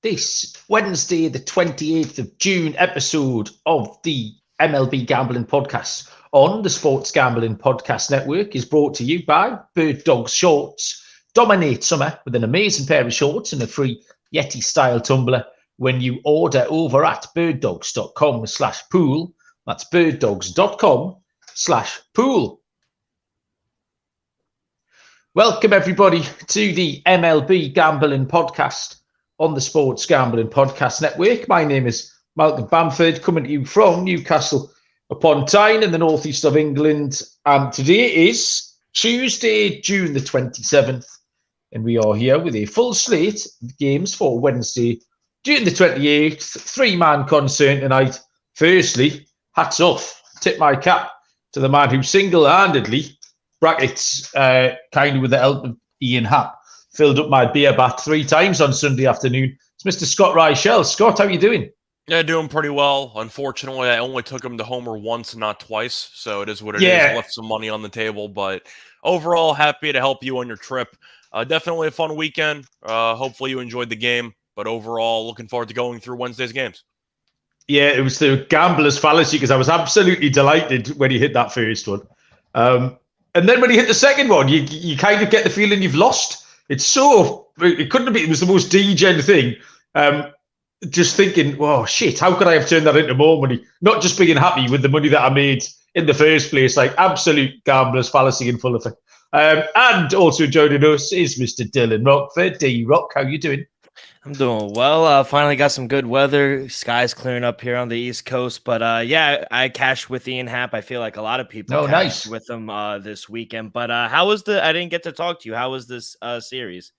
this Wednesday, the 28th of June episode of the MLB Gambling Podcast on the Sports Gambling Podcast Network is brought to you by Birddogs Shorts. Dominate summer with an amazing pair of shorts and a free Yeti style tumbler when you order over at birddogs.com/pool. That's birddogs.com/pool. Welcome everybody to the MLB Gambling Podcast on the Sports Gambling Podcast Network. My name is Malcolm Bamford, coming to you from Newcastle upon Tyne in the northeast of England. And today is Tuesday, June the 27th. And we are here with a full slate of games for Wednesday, June the 28th. Three-man concern tonight. Firstly, hats off. Tip my cap to the man who single-handedly, brackets, kind of with the help of Ian Happ, filled up my beer bath 3 times on Sunday afternoon. It's Mr. Scott Reichel. Scott, how are you doing? Yeah, doing pretty well. Unfortunately, I only took him to homer once and not twice, so it is what it is. I left some money on the table, but overall, happy to help you on your trip. Definitely a fun weekend. Hopefully you enjoyed the game, but overall, looking forward to going through Wednesday's games. Yeah, it was the gambler's fallacy because I was absolutely delighted when he hit that first one. And then when he hit the second one, you kind of get the feeling you've lost. It couldn't have been, it was the most degen thing. Just thinking, oh shit, how could I have turned that into more money? Not just being happy with the money that I made in the first place, like absolute gambler's fallacy in full effect. And also joining us is Mr. Dylan Rockford. D-Rock, how you doing? I'm doing well. Finally got some good weather. Sky's clearing up here on the East Coast. But yeah, I cashed with Ian Happ. I feel like a lot of people cashed with him this weekend. But how was I didn't get to talk to you. How was this series?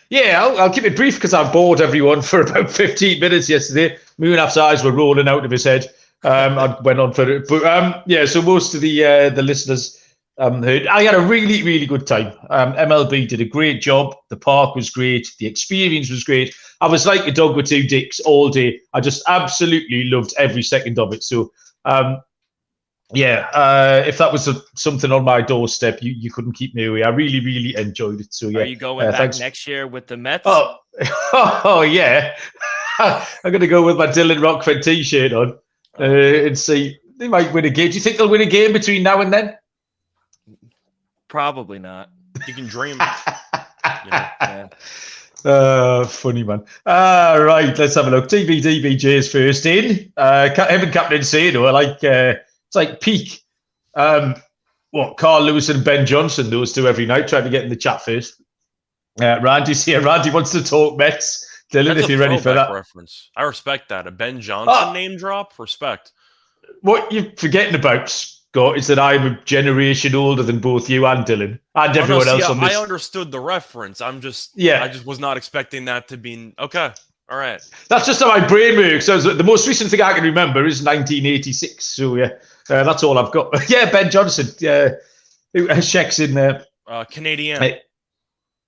Yeah, I'll keep it brief because I bored everyone for about 15 minutes yesterday. Moonap's eyes were rolling out of his head. I went on for it. But yeah, so most of the listeners heard. I had a really, really good time. MLB did a great job. The park was great. The experience was great. I was like a dog with 2 dicks all day. I just absolutely loved every second of it. So, if that was something on my doorstep, you couldn't keep me away. I really, really enjoyed it. So, yeah. Are you going back next year with the Mets? Oh yeah. I'm going to go with my Dylan Rockford T-shirt on and see. They might win a game. Do you think they'll win a game between now and then? Probably not. You can dream. Yeah. Funny man. Right, let's have a look. TBDBJ's first in. Evan Captain Sado, it's like peak. Carl Lewis and Ben Johnson, those two every night, trying to get in the chat first. Randy's here. Randy wants to talk Mets. Dylan, if you're ready for that. Reference. I respect that. A Ben Johnson name drop? Respect. What you're forgetting about, Scott, is that I'm a generation older than both you and Dylan and everyone else on this. I understood the reference. I just was not expecting that to be okay. All right. That's just how my brain works. So the most recent thing I can remember is 1986. So yeah, that's all I've got. Yeah, Ben Johnson. Who checks in there. Canadian.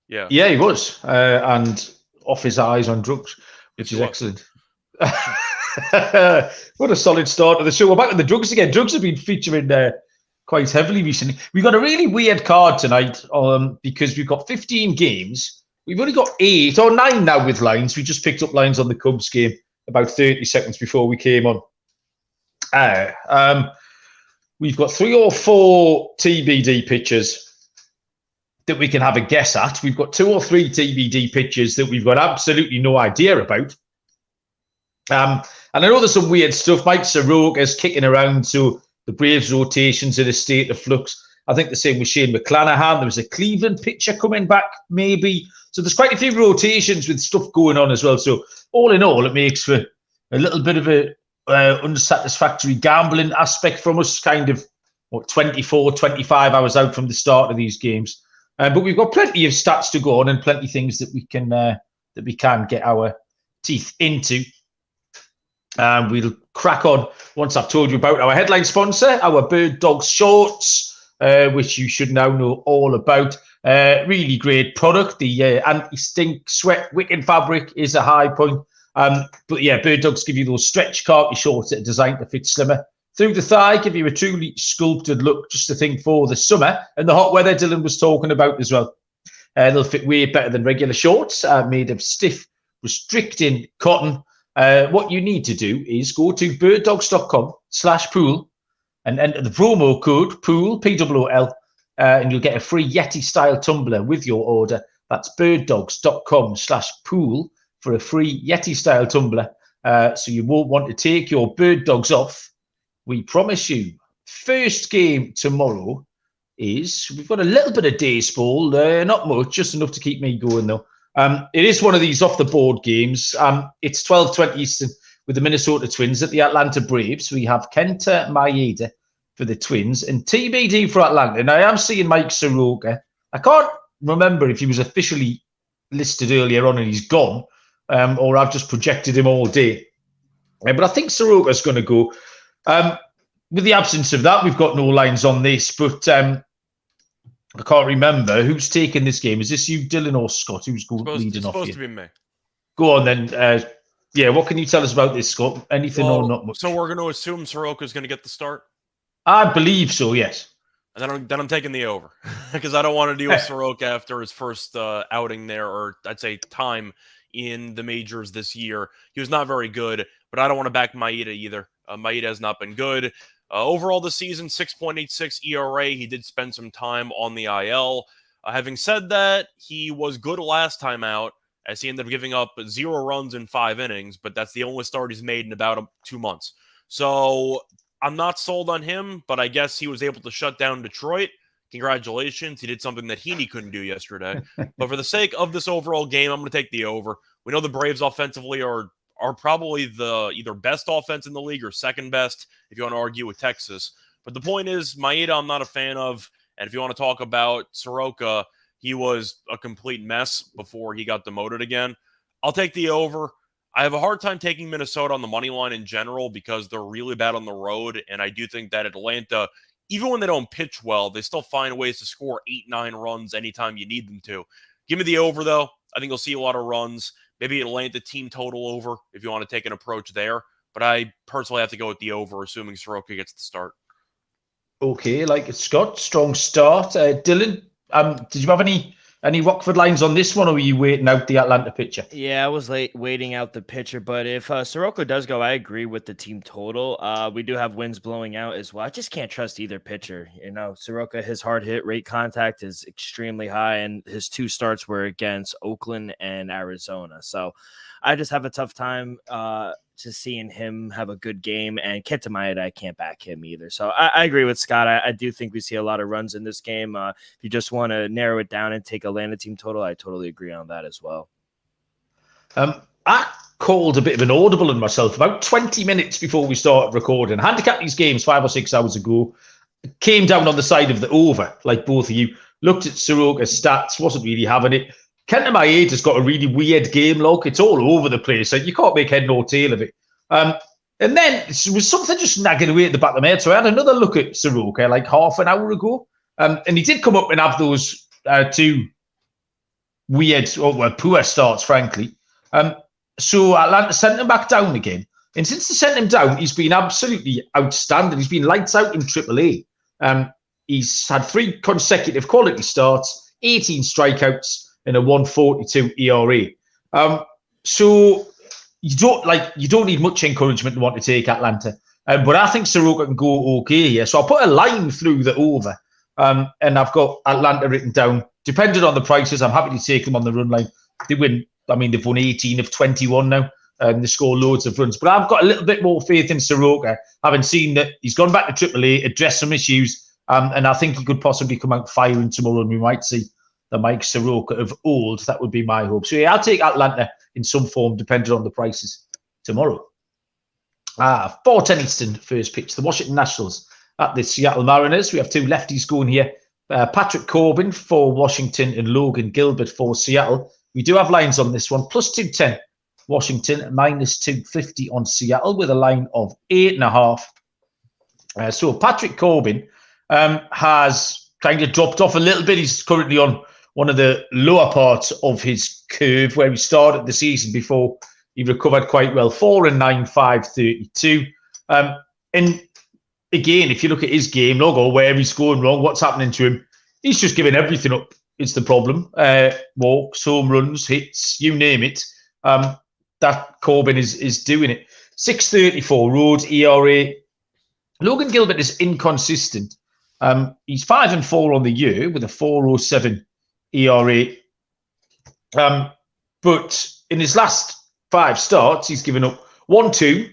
Yeah, he was, and off his eyes on drugs, which is excellent. What a solid start to the show. We're back on the drugs again. Drugs have been featuring quite heavily recently. We've got a really weird card tonight because we've got 15 games. We've only got 8 or 9 now with lines. We just picked up lines on the Cubs game about 30 seconds before we came on. We've got 3 or 4 TBD pitchers that we can have a guess at. We've got 2 or 3 TBD pitchers that we've got absolutely no idea about. And I know there's some weird stuff. Mike Soroka's kicking around, so the Braves' rotation's in a state of flux. I think the same with Shane McClanahan. There was a Cleveland pitcher coming back, maybe. So there's quite a few rotations with stuff going on as well. So all in all, it makes for a little bit of a unsatisfactory gambling aspect from us, kind of 24, 25 hours out from the start of these games. But we've got plenty of stats to go on and plenty of things that we can get our teeth into. We'll crack on once I've told you about our headline sponsor, our Birddogs Shorts, which you should now know all about. Really great product. The anti-stink sweat wicking fabric is a high point. But yeah, Birddogs give you those stretch khaki shorts that are designed to fit slimmer through the thigh, give you a truly sculpted look, just a thing for the summer and the hot weather Dylan was talking about as well. They'll fit way better than regular shorts, made of stiff restricting cotton. What you need to do is go to birddogs.com/pool and enter the promo code POOL, POOL, and you'll get a free Yeti-style tumbler with your order. That's birddogs.com/pool for a free Yeti-style tumbler. So you won't want to take your bird dogs off. We promise you. First game tomorrow is, we've got a little bit of baseball, not much, just enough to keep me going though. It is one of these off-the-board games. It's 12:20 Eastern with the Minnesota Twins at the Atlanta Braves. We have Kenta Maeda for the Twins and TBD for Atlanta. And I am seeing Mike Soroka. I can't remember if he was officially listed earlier on and he's gone, or I've just projected him all day. But I think Soroka's going to go. With the absence of that, we've got no lines on this, but I can't remember who's taking this game. Is this you, Dylan, or Scott? Who's leading off here? It's supposed to be me. Go on then. What can you tell us about this, Scott? Anything or not much? So we're going to assume Soroka's going to get the start? I believe so, yes. And then I'm taking the over because I don't want to deal with Soroka after his first outing there, or I'd say time in the majors this year. He was not very good, but I don't want to back Maeda either. Maeda has not been good. Overall this season, 6.86 ERA. He did spend some time on the IL. Having said that, he was good last time out as he ended up giving up 0 runs in 5 innings, but that's the only start he's made in about 2 months. So I'm not sold on him, but I guess he was able to shut down Detroit. Congratulations. He did something that Heaney couldn't do yesterday. But for the sake of this overall game, I'm going to take the over. We know the Braves offensively are probably the either best offense in the league or second best, if you want to argue with Texas. But the point is, Maeda I'm not a fan of. And if you want to talk about Soroka, he was a complete mess before he got demoted again. I'll take the over. I have a hard time taking Minnesota on the money line in general because they're really bad on the road. And I do think that Atlanta, even when they don't pitch well, they still find ways to score 8-9 runs anytime you need them to. Give me the over, though. I think you'll see a lot of runs. Maybe Atlanta team total over if you want to take an approach there. But I personally have to go with the over, assuming Soroka gets the start. Okay, like it, Scott. Strong start. Dylan, did you have any Rockford lines on this one, or were you waiting out the Atlanta pitcher? Yeah, I was waiting out the pitcher, but if Soroka does go, I agree with the team total. We do have winds blowing out as well. I just can't trust either pitcher. You know, Soroka, his hard hit rate contact is extremely high, and his 2 starts were against Oakland and Arizona. So I just have a tough time just seeing him have a good game, and Kenta Maeda, I can't back him either. So I agree with Scott. I do think we see a lot of runs in this game. If you just want to narrow it down and take Atlanta team total, I totally agree on that as well. I called a bit of an audible in myself about 20 minutes before we started recording. Handicapped these games 5 or 6 hours ago. Came down on the side of the over, like both of you. Looked at Soroka's stats, wasn't really having it. Kenta Maeda's got a really weird game log. It's all over the place. Like, you can't make head nor tail of it. And then it was something just nagging away at the back of my head. So I had another look at Soroka like half an hour ago. And he did come up and have those 2 weird, poor starts, frankly. So Atlanta sent him back down again. And since they sent him down, he's been absolutely outstanding. He's been lights out in AAA. He's had 3 consecutive quality starts, 18 strikeouts, and a 1.42 ERA. So you don't need much encouragement to want to take Atlanta. But I think Soroka can go okay here. So I'll put a line through the over. And I've got Atlanta written down. Depending on the prices, I'm happy to take them on the run line. They win. I mean, they've won 18 of 21 now. They score loads of runs. But I've got a little bit more faith in Soroka, having seen that he's gone back to AAA, addressed some issues, and I think he could possibly come out firing tomorrow, and we might see the Mike Soroka of old. That would be my hope. So yeah, I'll take Atlanta in some form, depending on the prices tomorrow. 4:10 Eastern, first pitch. The Washington Nationals at the Seattle Mariners. We have 2 lefties going here. Patrick Corbin for Washington and Logan Gilbert for Seattle. We do have lines on this one. Plus 210 Washington, minus 250 on Seattle with a line of 8.5. So Patrick Corbin has kind of dropped off a little bit. He's currently on one of the lower parts of his curve where he started the season before he recovered quite well. 4-9, 5.32. And again, if you look at his game log or where he's going wrong, what's happening to him, he's just giving everything up. It's the problem. Walks, home runs, hits, you name it. that Corbin is doing it. 6.34 road ERA. Logan Gilbert is inconsistent. He's 5-4 on the year with a 4.07 ERA. But in his last 5 starts, he's given up 1-2,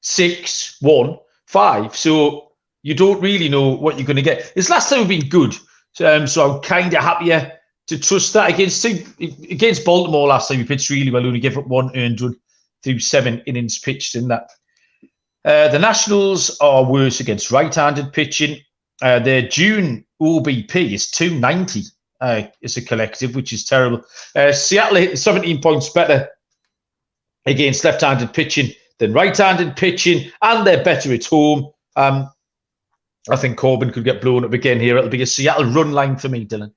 6, 1, 5. So you don't really know what you're going to get. His last time have been good. So I'm kind of happier to trust that against Baltimore last time. He pitched really well. Only gave up 1 earned run through 7 innings pitched in that. The Nationals are worse against right-handed pitching. Their June OBP is 290 as a collective, which is terrible. Seattle hit 17 points better against left-handed pitching than right-handed pitching, and they're better at home. I think Corbin could get blown up again here. It'll be a Seattle run line for me, Dylan.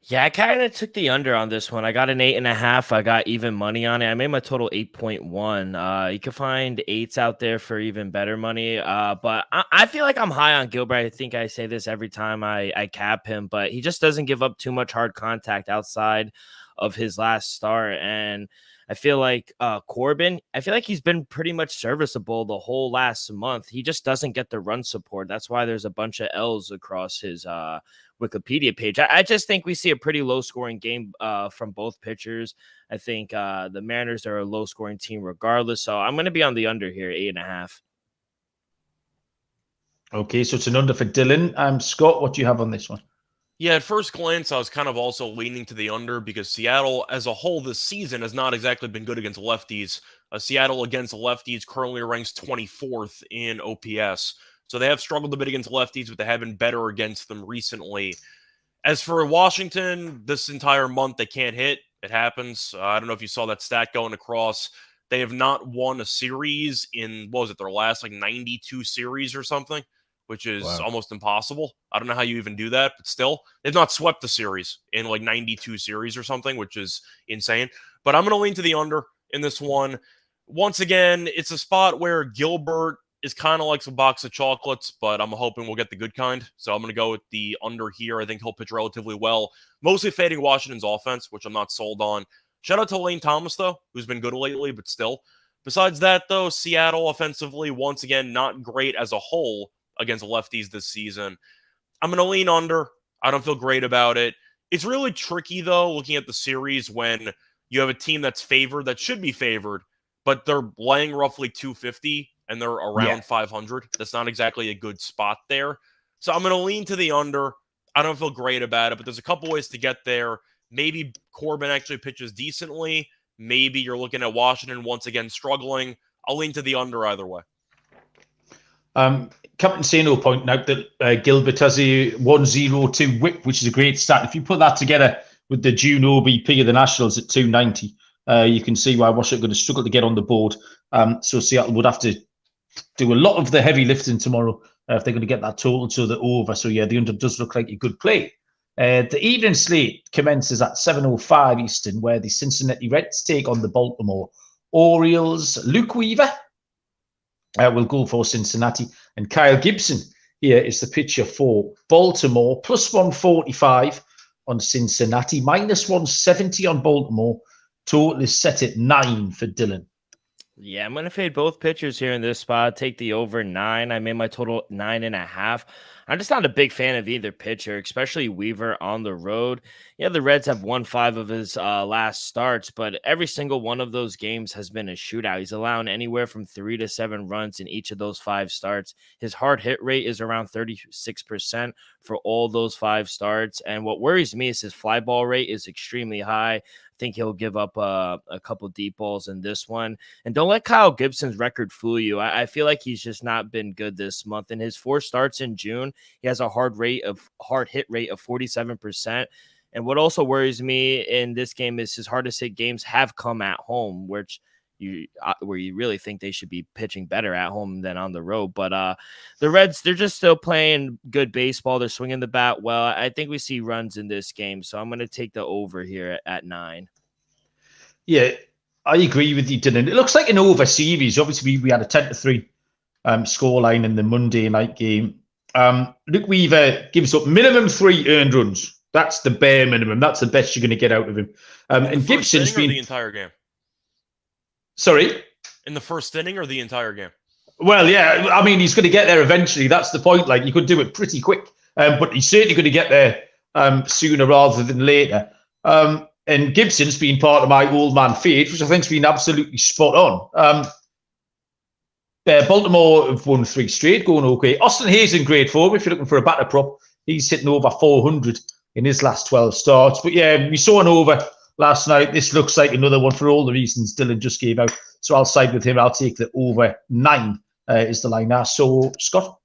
Yeah, I kind of took the under on this one. I got an 8.5. I got even money on it. I made my total 8.1. You can find 8s out there for even better money. But I feel like I'm high on Gilbert. I think I say this every time I cap him, but he just doesn't give up too much hard contact outside of his last start. And I feel like Corbin, I feel like he's been pretty much serviceable the whole last month. He just doesn't get the run support. That's why there's a bunch of L's across his Wikipedia page. I just think we see a pretty low-scoring game from both pitchers. I think the Mariners are a low-scoring team regardless, so I'm going to be on the under here, 8.5. Okay, so it's an under for Dylan. Scott, what do you have on this one? Yeah, at first glance, I was kind of also leaning to the under because Seattle as a whole this season has not exactly been good against lefties. Seattle against lefties currently ranks 24th in OPS. So they have struggled a bit against lefties, but they have been better against them recently. As for Washington, this entire month they can't hit. It happens. I don't know if you saw that stat going across. They have not won a series in, what was it, their last 92 series or something, which is almost impossible. I don't know how you even do that, but still, they've not swept the series in 92 series or something, which is insane. But I'm going to lean to the under in this one. Once again, it's a spot where Gilbert is kind of like some box of chocolates, but I'm hoping we'll get the good kind. So I'm going to go with the under here. I think he'll pitch relatively well, mostly fading Washington's offense, which I'm not sold on. Shout out to Lane Thomas, though, who's been good lately, but still. Besides that, though, Seattle offensively, once again, not great as a whole against lefties this season. I'm going to lean under. I don't feel great about it. It's really tricky, though, looking at the series when you have a team that's favored, that should be favored, but they're laying roughly 250 and they're around 500. That's not exactly a good spot there. So I'm going to lean to the under. I don't feel great about it, but there's a couple ways to get there. Maybe Corbin actually pitches decently. Maybe you're looking at Washington once again struggling. I'll lean to the under either way. Captain Sano pointing out that Gilbert has a 1.02 whip, which is a great stat. If you put that together with the June OBP of the Nationals at 290, you can see why Washington are going to struggle to get on the board. So Seattle would have to do a lot of the heavy lifting tomorrow if they're going to get that total to the over. So yeah, the under does look like a good play. The evening slate commences at 7:05 Eastern, where the Cincinnati Reds take on the Baltimore Orioles. Luke Weaver will go for Cincinnati, and Kyle Gibson here is the pitcher for Baltimore. Plus 145 on Cincinnati, minus 170 on Baltimore. Total is set at 9 for Dylan. Yeah, I'm going to fade both pitchers here in this spot. Take the over 9. I made my total 9.5. I'm just not a big fan of either pitcher, especially Weaver on the road. Yeah, the Reds have won 5 of his last starts, but every single one of those games has been a shootout. He's allowing anywhere from 3 to 7 runs in each of those 5 starts. His hard hit rate is around 36% for all those 5 starts. And what worries me is his fly ball rate is extremely high. I think he'll give up a couple deep balls in this one. And don't let Kyle Gibson's record fool you. I feel like he's just not been good this month. In his 4 starts in June, he has a hard hit rate of 47%. And what also worries me in this game is his hardest hit games have come at home, where you really think they should be pitching better at home than on the road. But the Reds, they're just still playing good baseball. They're swinging the bat well. I think we see runs in this game, so I'm going to take the over here at 9. Yeah, I agree with you, Dylan. It looks like an over series. Obviously, we had a 10-3 scoreline in the Monday night game. Luke Weaver gives up minimum 3 earned runs. That's the bare minimum. That's the best you're going to get out of him. And Gibson's been the entire game. Sorry? In the first inning or the entire game? Well, yeah. I mean, he's going to get there eventually. That's the point. Like, you could do it pretty quick. But he's certainly going to get there sooner rather than later. And Gibson's been part of my old man fade, which I think's been absolutely spot on. Baltimore have won 3 straight, going okay. Austin Hayes in great form. If you're looking for a batter prop, he's hitting over 400 in his last 12 starts. But yeah, we saw an over last night. This looks like another one for all the reasons Dylan just gave out. So I'll side with him. I'll take the over 9 is the line now. So, Scott?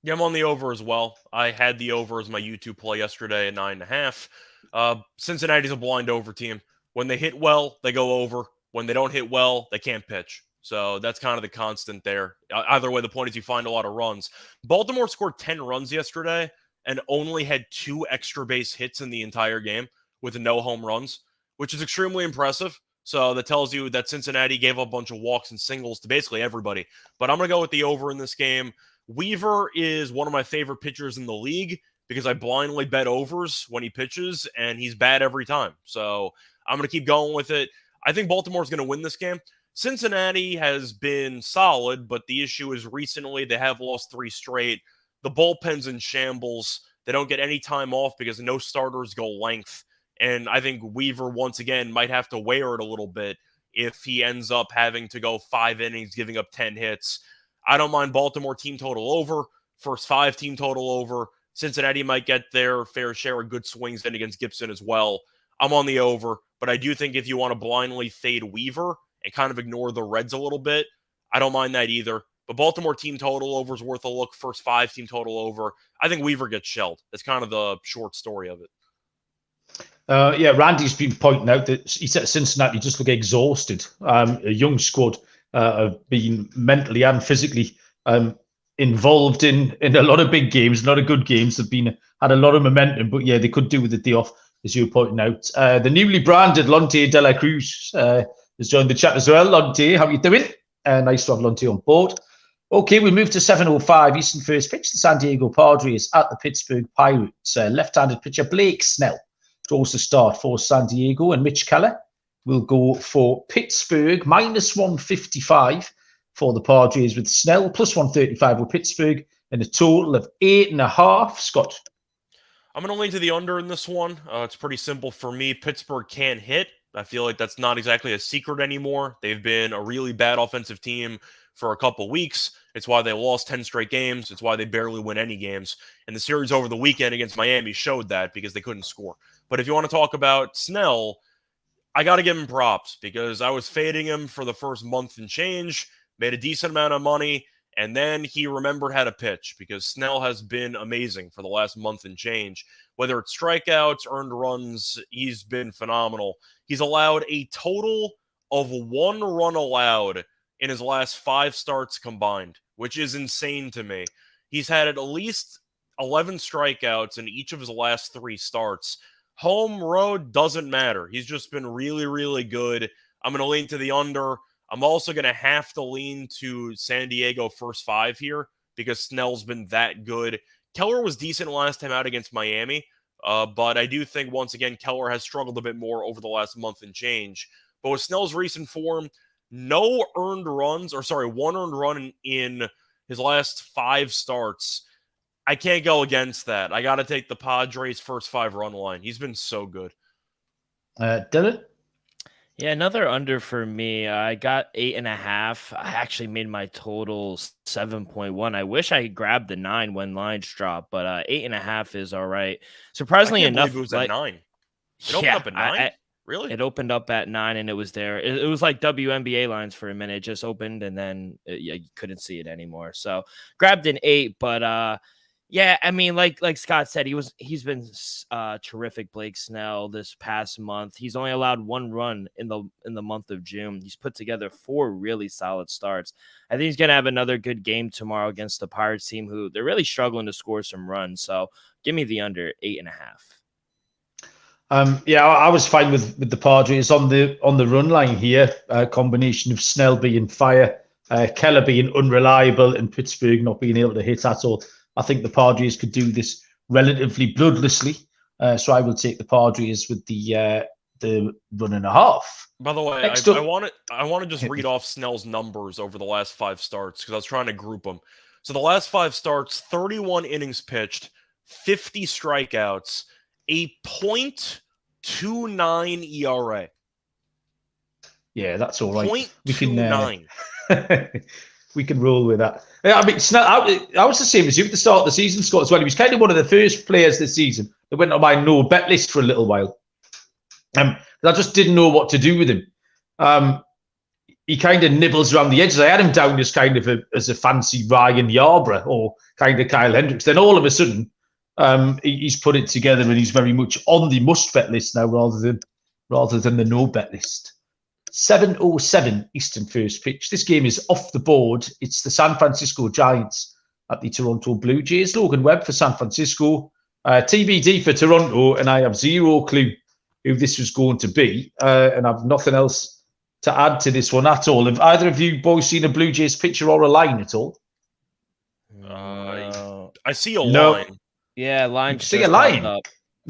Yeah, I'm on the over as well. I had the over as my YouTube play yesterday at 9.5. Cincinnati's a blind over team. When they hit well, they go over. When they don't hit well, they can't pitch. So that's kind of the constant there. Either way, the point is you find a lot of runs. Baltimore scored 10 runs yesterday and only had 2 extra base hits in the entire game with no home runs, which is extremely impressive. So that tells you that Cincinnati gave up a bunch of walks and singles to basically everybody. But I'm going to go with the over in this game. Weaver is one of my favorite pitchers in the league because I blindly bet overs when he pitches, and he's bad every time. So I'm going to keep going with it. I think Baltimore's going to win this game. Cincinnati has been solid, but the issue is recently they have lost 3 straight. The bullpen's in shambles. They don't get any time off because no starters go length. And I think Weaver, once again, might have to wear it a little bit if he ends up having to go 5 innings, giving up 10 hits. I don't mind Baltimore team total over. First 5 team total over. Cincinnati might get their fair share of good swings in against Gibson as well. I'm on the over, but I do think if you want to blindly fade Weaver and kind of ignore the Reds a little bit, I don't mind that either. But Baltimore team total over is worth a look. First 5 team total over. I think Weaver gets shelled. That's kind of the short story of it. Yeah, Randy's been pointing out that he said Cincinnati just look exhausted. A young squad have been mentally and physically involved in a lot of big games, a lot of good games. They've had a lot of momentum, but yeah, they could do with the day off, as you were pointing out. The newly branded Lonte De La Cruz has joined the chat as well. Lonte, how are you doing? Nice to have Lonte on board. Okay, we move to 7:05 Eastern first pitch. The San Diego Padres at the Pittsburgh Pirates. Left-handed pitcher Blake Snell draws the start for San Diego, and Mitch Keller will go for Pittsburgh. -155 for the Padres with Snell, +135 with Pittsburgh, and a total of 8.5. Scott? I'm going to lean to the under in this one. It's pretty simple for me. Pittsburgh can't hit. I feel like that's not exactly a secret anymore. They've been a really bad offensive team for a couple weeks. It's why they lost 10 straight games. It's why they barely win any games. And the series over the weekend against Miami showed that because they couldn't score. But if you want to talk about Snell, I got to give him props because I was fading him for the first month and change, made a decent amount of money, and then he remembered how to pitch because Snell has been amazing for the last month and change. Whether it's strikeouts, earned runs, he's been phenomenal. He's allowed a total of 1 run allowed in his last 5 starts combined, which is insane to me. He's had at least 11 strikeouts in each of his last 3 starts. Home, road, doesn't matter. He's just been really, really good. I'm going to lean to the under. I'm also going to have to lean to San Diego first 5 here because Snell's been that good. Keller was decent last time out against Miami, but I do think, once again, Keller has struggled a bit more over the last month and change. But with Snell's recent form, 1 earned run in his last 5 starts. I can't go against that. I got to take the Padres first 5 run line. He's been so good. Dylan? Yeah, another under for me. I got 8.5. I actually made my total 7.1. I wish I grabbed the 9 when lines dropped, but 8.5 is all right. Surprisingly enough, it was at 9. It opened up at 9. Really? It opened up at 9 and it was there. It was like WNBA lines for a minute. It just opened and then you couldn't see it anymore. So grabbed an 8, but yeah, I mean, like Scott said, he's been terrific. Blake Snell this past month. He's only allowed 1 run in the month of June. He's put together 4 really solid starts. I think he's gonna have another good game tomorrow against the Pirates team, who they're really struggling to score some runs. So give me the under 8.5. Yeah, I was fine with the Padres on the run line here. A combination of Snell being fire, Keller being unreliable, and Pittsburgh not being able to hit at all. I think the Padres could do this relatively bloodlessly. So I will take the Padres with the the 1.5. By the way, I want to just read off Snell's numbers over the last 5 starts because I was trying to group them. So the last 5 starts, 31 innings pitched, 50 strikeouts, a .29 ERA. Yeah, that's all right. .29. We can roll with that. I mean, I was the same as you at the start of the season, Scott, as well. He was kind of one of the first players this season that went on my no bet list for a little while. I just didn't know what to do with him. He kind of nibbles around the edges. I had him down as kind of as a fancy Ryan Yarbrough or kind of Kyle Hendricks. Then all of a sudden, he's put it together and he's very much on the must bet list now rather than the no bet list. 7:07 Eastern first pitch. This game is off the board. It's the San Francisco Giants at the Toronto Blue Jays. Logan Webb for San Francisco, TBD for Toronto, and I have zero clue who this was going to be, and I've nothing else to add to this one at all. Have either of you boys seen a Blue Jays pitcher or a line at all? I see a line. Yeah, line. See a line. I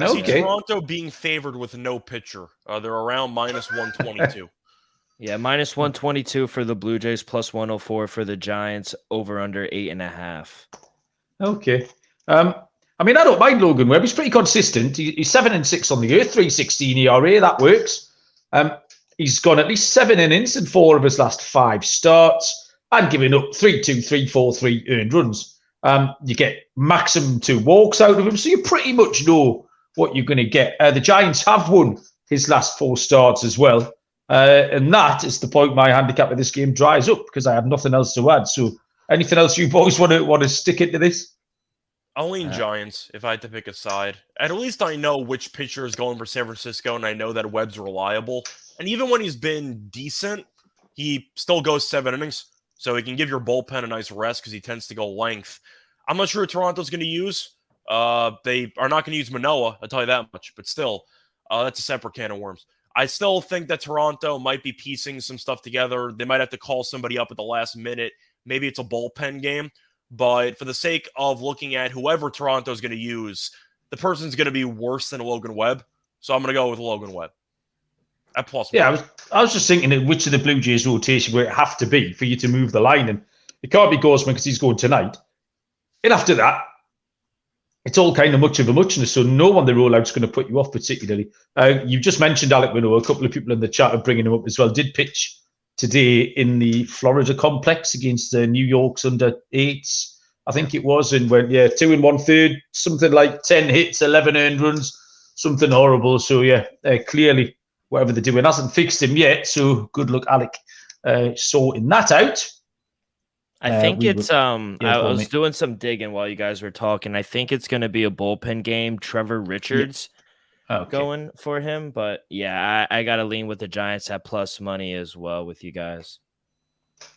see Toronto being favored with no pitcher. They're around -122. Yeah, -122 for the Blue Jays, +104 for the Giants, over under 8.5. Okay. I mean, I don't mind Logan Webb. He's pretty consistent. He's 7-6 on the earth, 3.16 ERA. That works. He's gone at least 7 innings in 4 of his last 5 starts and giving up 3-2, 3-4, 3 earned runs. You get maximum 2 walks out of him, so you pretty much know what you're going to get. The Giants have won his last 4 starts as well. And that is the point my handicap of this game dries up because I have nothing else to add. So anything else you boys want to stick into this? I'll lean Giants if I had to pick a side. At least I know which pitcher is going for San Francisco, and I know that Webb's reliable. And even when he's been decent, he still goes 7 innings. So he can give your bullpen a nice rest because he tends to go length. I'm not sure who Toronto's going to use. They are not going to use Manoah, I'll tell you that much. But still, that's a separate can of worms. I still think that Toronto might be piecing some stuff together. They might have to call somebody up at the last minute. Maybe it's a bullpen game. But for the sake of looking at whoever Toronto's going to use, the person's going to be worse than Logan Webb. So I'm going to go with Logan Webb. At +1. Yeah, I was just thinking that which of the Blue Jays rotation would it have to be for you to move the line. And it can't be Gosman because he's going tonight. And after that, it's all kind of much of a muchness, so no one the rollout's going to put you off particularly. You just mentioned Alec Manoah. A couple of people in the chat are bringing him up as well. Did pitch today in the Florida complex against the New York's under 8s, I think it was, and went 2 1/3, something like 10 hits, 11 earned runs, something horrible. So clearly whatever they're doing hasn't fixed him yet. So good luck, Alec, sorting that out. I think it's I was doing some digging while you guys were talking. I think it's going to be a bullpen game. Trevor Richards going for him. But yeah, I got to lean with the Giants at plus money as well with you guys.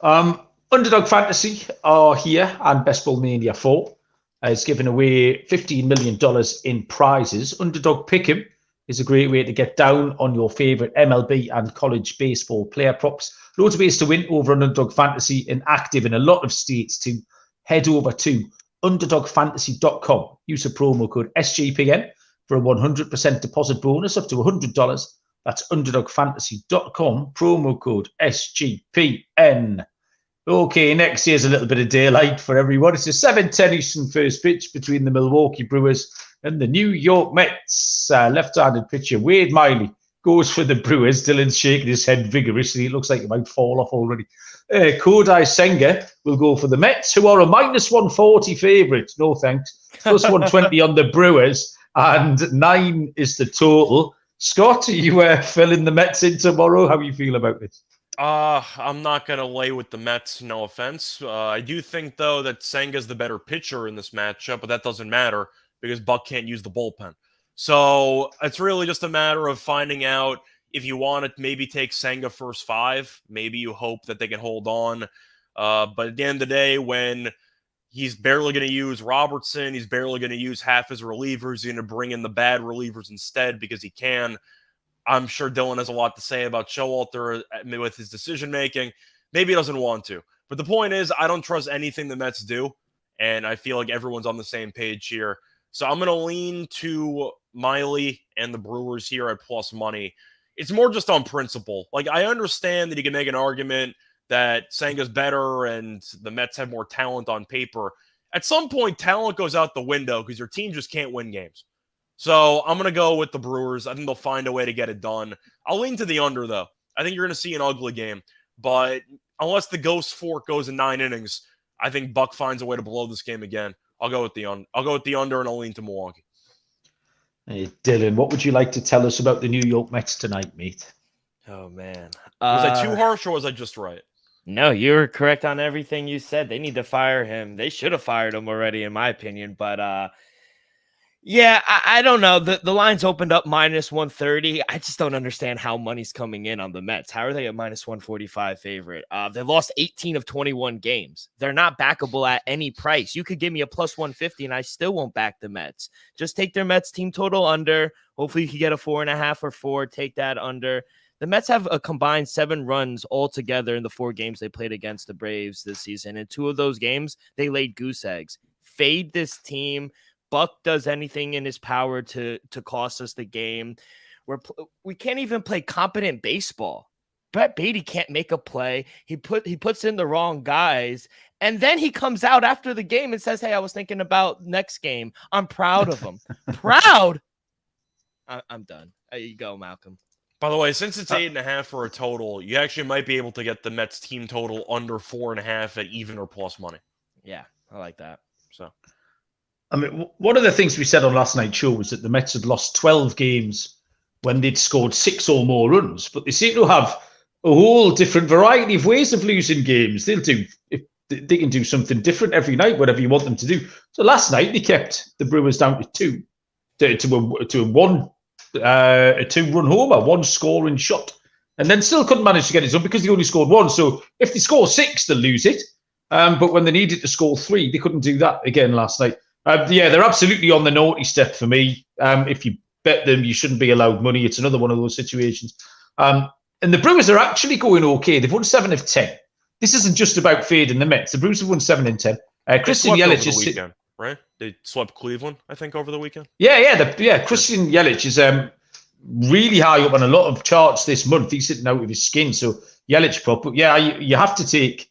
Underdog Fantasy are here, and Best Ball Mania 4 is giving away $15 million in prizes. Underdog Pick'em is a great way to get down on your favorite MLB and college baseball player props. Loads of ways to win over on Underdog Fantasy and active in a lot of states too. Head over to underdogfantasy.com. Use a promo code SGPN for a 100% deposit bonus up to $100. That's underdogfantasy.com, promo code SGPN. Okay, next year's a little bit of daylight for everyone. It's a 7:10 Eastern first pitch between the Milwaukee Brewers and the New York Mets. Left-handed pitcher Wade Miley goes for the Brewers. Dylan's shaking his head vigorously. It looks like he might fall off already. Kodai Senga will go for the Mets, who are a -140 favourite. No thanks. +120 on the Brewers, and 9 is the total. Scott, are you filling the Mets in tomorrow? How do you feel about this? I'm not going to lay with the Mets, no offense. I do think, though, that Senga's the better pitcher in this matchup, but that doesn't matter because Buck can't use the bullpen. So it's really just a matter of finding out if you want to maybe take Senga first 5. Maybe you hope that they can hold on. But at the end of the day, when he's barely going to use Robertson, he's barely going to use half his relievers, he's going to bring in the bad relievers instead because he can. I'm sure Dylan has a lot to say about Showalter with his decision-making. Maybe he doesn't want to. But the point is, I don't trust anything the Mets do, and I feel like everyone's on the same page here. So I'm going to lean to Miley and the Brewers here at plus money. It's more just on principle. Like, I understand that you can make an argument that Senga's better and the Mets have more talent on paper. At some point, talent goes out the window because your team just can't win games. So I'm going to go with the Brewers. I think they'll find a way to get it done. I'll lean to the under, though. I think you're going to see an ugly game. But unless the Ghost Fork goes in 9 innings, I think Buck finds a way to blow this game again. I'll go with the under, and I'll lean to Milwaukee. Hey, Dylan, what would you like to tell us about the New York Mets tonight, mate? Oh, man. Was I too harsh, or was I just right? No, you were correct on everything you said. They need to fire him. They should have fired him already, in my opinion. But, yeah, I don't know. The line's opened up minus 130. I just don't understand how money's coming in on the Mets. How are they a minus 145 favorite? They lost 18 of 21 games. They're not backable at any price. You could give me a plus 150 and I still won't back the Mets. Just take their Mets team total under. Hopefully you can get a 4.5 or 4. Take that under. The Mets have a combined 7 runs altogether in the 4 games they played against the Braves this season. In 2 of those games, they laid goose eggs. Fade this team. Buck does anything in his power to cost us the game. We can't even play competent baseball. Brett Beatty can't make a play. He puts in the wrong guys, and then he comes out after the game and says, "Hey, I was thinking about next game. I'm proud of him." Proud? I'm done. There you go, Malcolm. By the way, since it's 8.5 for a total, you actually might be able to get the Mets team total under 4.5 at even or plus money. Yeah, I like that. So. I mean, one of the things we said on last night's show was that the Mets had lost 12 games when they'd scored 6 or more runs, but they seem to have a whole different variety of ways of losing games. They can do something different every night, whatever you want them to do. So last night they kept the Brewers down to 2 a 2-run homer, 1 scoring shot, and then still couldn't manage to get it done because they only scored 1. So if they score 6, they'll lose it. But when they needed to score 3, they couldn't do that again last night. Yeah, they're absolutely on the naughty step for me. If you bet them, you shouldn't be allowed money. It's another one of those situations. And the Brewers are actually going okay. They've won 7 of 10. This isn't just about fading the Mets. The Brewers have won 7 and 10. Christian Yelich is weekend, right? They swept Cleveland, I think, over the weekend. Yeah. Christian Yelich is really high up on a lot of charts this month. He's sitting out of his skin. So Yelich prop. But yeah, you have to take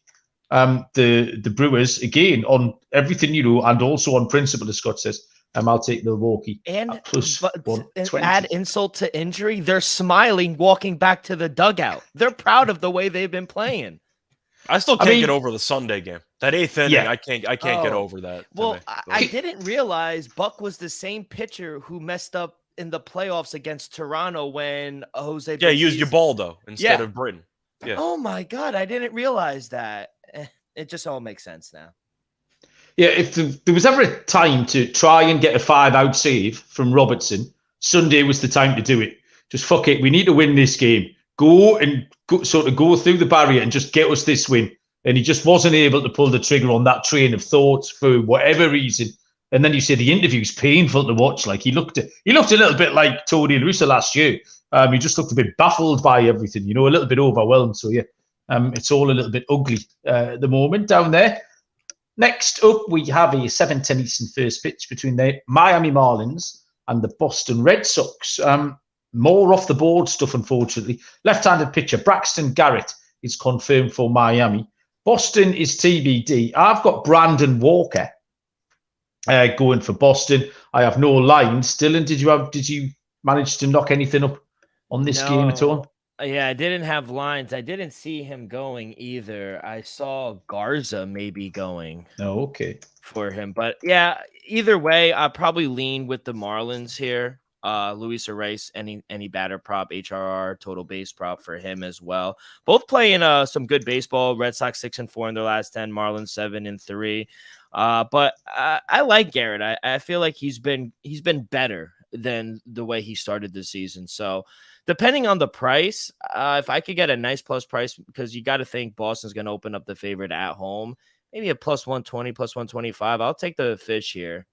the Brewers again on everything you know, and also on principle, as Scott says. I'll take Milwaukee and plus 120. Add insult to injury. They're smiling, walking back to the dugout. They're proud of the way they've been playing. I still can't get over the Sunday game. That 8th inning, yeah. I can't get over that. Well, I didn't realize Buck was the same pitcher who messed up in the playoffs against Toronto when Jose. Yeah, used Ubaldo instead of Britton. Yeah. Oh my God, I didn't realize that. It just all makes sense now. Yeah, if there was ever a time to try and get a 5-out save from Robertson, Sunday was the time to do it. Just fuck it. We need to win this game. Go through the barrier and just get us this win. And he just wasn't able to pull the trigger on that train of thoughts for whatever reason. And then you say the interview's painful to watch. Like he looked a little bit like Tony La Russa last year. He just looked a bit baffled by everything, a little bit overwhelmed. So yeah. It's all a little bit ugly at the moment down there. Next up, we have a 7:10 Eastern first pitch between the Miami Marlins and the Boston Red Sox. More off the board stuff, unfortunately. Left-handed pitcher Braxton Garrett is confirmed for Miami. Boston is TBD. I've got Brandon Walker going for Boston. I have no lines. Dylan, did you manage to knock anything up on this game at all? Yeah, I didn't have lines. I didn't see him going either. I saw Garza maybe going. Oh, okay. For him. But yeah, either way, I'll probably lean with the Marlins here. Luis Arraez, any batter prop, HRR, total base prop for him as well. Both playing some good baseball. Red Sox 6-4 in their last 10, Marlins 7-3. But I like Garrett. I feel like he's been better than the way he started the season. So depending on the price, if I could get a nice plus price, because you got to think Boston's going to open up the favorite at home, maybe a plus 120, plus 125. I'll take the fish here.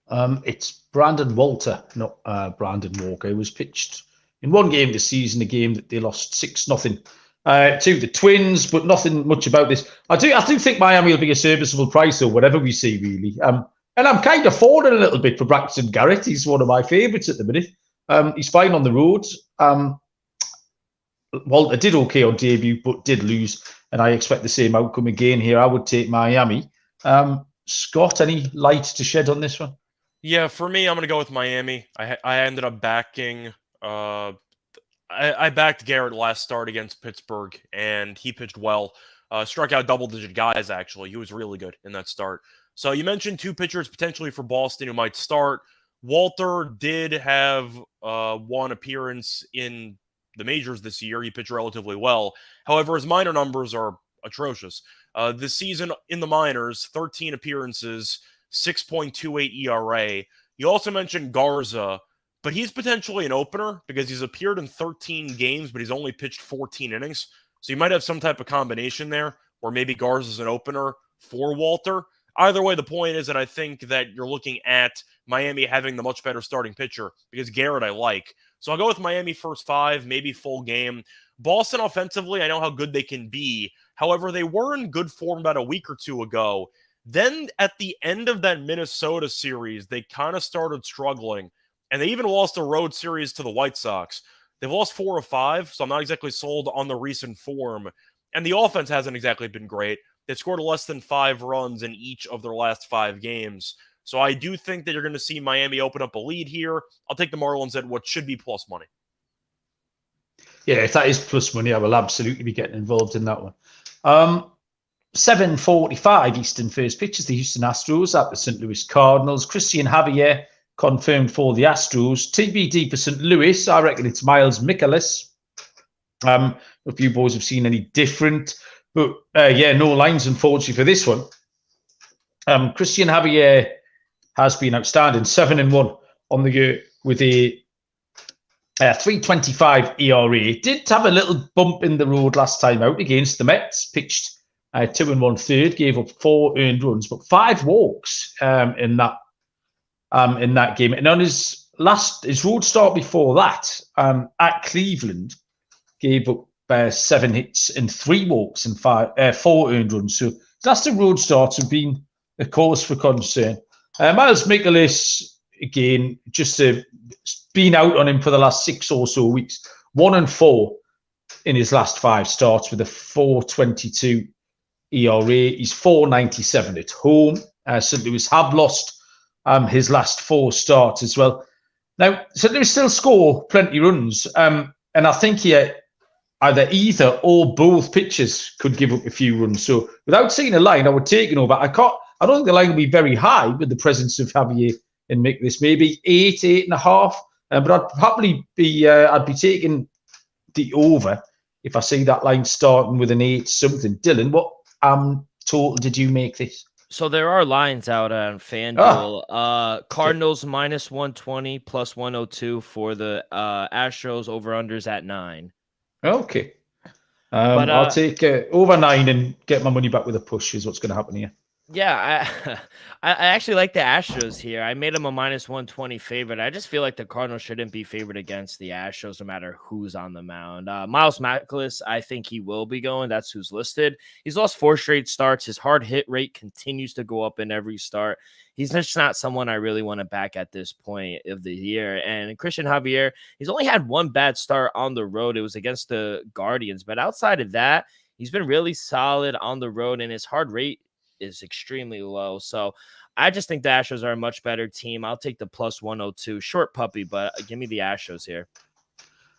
It's Brandon Walter, not Brandon Walker. It was pitched in one game this season, a game that they lost 6-0 to the Twins, but nothing much about this. I do think Miami will be a serviceable price, or whatever we see, really. And I'm kind of falling a little bit for Braxton Garrett. He's one of my favourites at the minute. He's fine on the road. Walter did okay on debut, but did lose, and I expect the same outcome again here. I would take Miami. Scott, any light to shed on this one? Yeah, for me, I'm going to go with Miami. I ended up backing. I backed Garrett last start against Pittsburgh, and he pitched well. Struck out double-digit guys, actually. He was really good in that start. So you mentioned two pitchers potentially for Boston who might start. Walter did have one appearance in the majors this year. He pitched relatively well. However, his minor numbers are atrocious. This season in the minors, 13 appearances, 6.28 ERA. You also mentioned Garza, but he's potentially an opener because he's appeared in 13 games, but he's only pitched 14 innings. So you might have some type of combination there, or maybe Garza's an opener for Walter. Either way, the point is that I think that you're looking at Miami having the much better starting pitcher because Garrett I like. So I'll go with Miami first five, maybe full game. Boston offensively, I know how good they can be. However, they were in good form about a week or two ago. Then at the end of that Minnesota series, they kind of started struggling. And they even lost a road series to the White Sox. They've lost 4 of 5, so I'm not exactly sold on the recent form. And the offense hasn't exactly been great. They've scored less than 5 runs in each of their last 5 games. So I do think that you're going to see Miami open up a lead here. I'll take the Marlins at what should be plus money. Yeah, if that is plus money, I will absolutely be getting involved in that one. 7:45 Eastern first pitch is the Houston Astros at the St. Louis Cardinals. Christian Javier confirmed for the Astros. TBD for St. Louis, I reckon it's Miles Mikolas. If you boys have seen any different. But no lines, unfortunately, for this one. Christian Javier has been outstanding, 7-1 on the year with a 3.25 ERA. Did have a little bump in the road last time out against the Mets. Pitched 2 1/3, gave up 4 earned runs, but 5 walks in that game. And on his road start before that at Cleveland, gave up 7 hits and 3 walks and 4 earned runs. So that's the road starts have been a cause for concern. Miles Mikolas, again, just been out on him for the last 6 or so weeks. 1-4 in his last 5 starts with a 4.22 ERA. He's 4.97 at home. St. Louis have lost his last 4 starts as well. Now, St. Louis still score plenty runs. And I think here either or both pitchers could give up a few runs. So without seeing a line, I would take it over. I don't think the line will be very high with the presence of Javier and Mikolas. Maybe 8.5. But I'd happily be taking the over if I see that line starting with an 8 something. Dylan, what total did you make this? So there are lines out on FanDuel. Cardinals minus 120 plus 102 for the Astros. Over-unders at 9. Okay. I'll take over 9 and get my money back with a push is what's going to happen here. Yeah, I actually like the Astros here. I made them a minus 120 favorite. I just feel like the Cardinals shouldn't be favored against the Astros no matter who's on the mound. Miles Mikolas, I think he will be going. That's who's listed. He's lost 4 straight starts. His hard hit rate continues to go up in every start. He's just not someone I really want to back at this point of the year. And Christian Javier, he's only had 1 bad start on the road. It was against the Guardians. But outside of that, he's been really solid on the road, and his hard rate is extremely low. So I just think the Astros are a much better team. I'll take the plus 102. Short puppy, but give me the Astros here.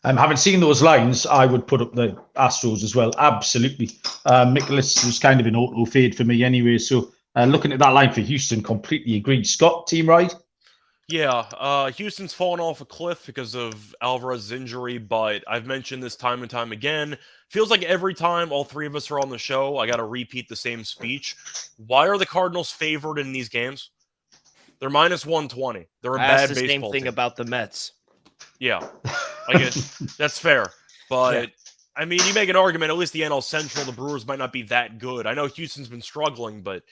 Having seen those lines, I would put up the Astros as well. Absolutely. Mikolas was kind of an auto fade for me anyway. So looking at that line for Houston, completely agreed. Scott, team right? Yeah, Houston's fallen off a cliff because of Alvarez's injury, but I've mentioned this time and time again. Feels like every time all 3 of us are on the show, I got to repeat the same speech. Why are the Cardinals favored in these games? They're minus 120. They're a bad baseball team. That's the same thing about the Mets. Yeah, I guess that's fair. But, yeah. I mean, you make an argument, at least the NL Central, the Brewers might not be that good. I know Houston's been struggling, but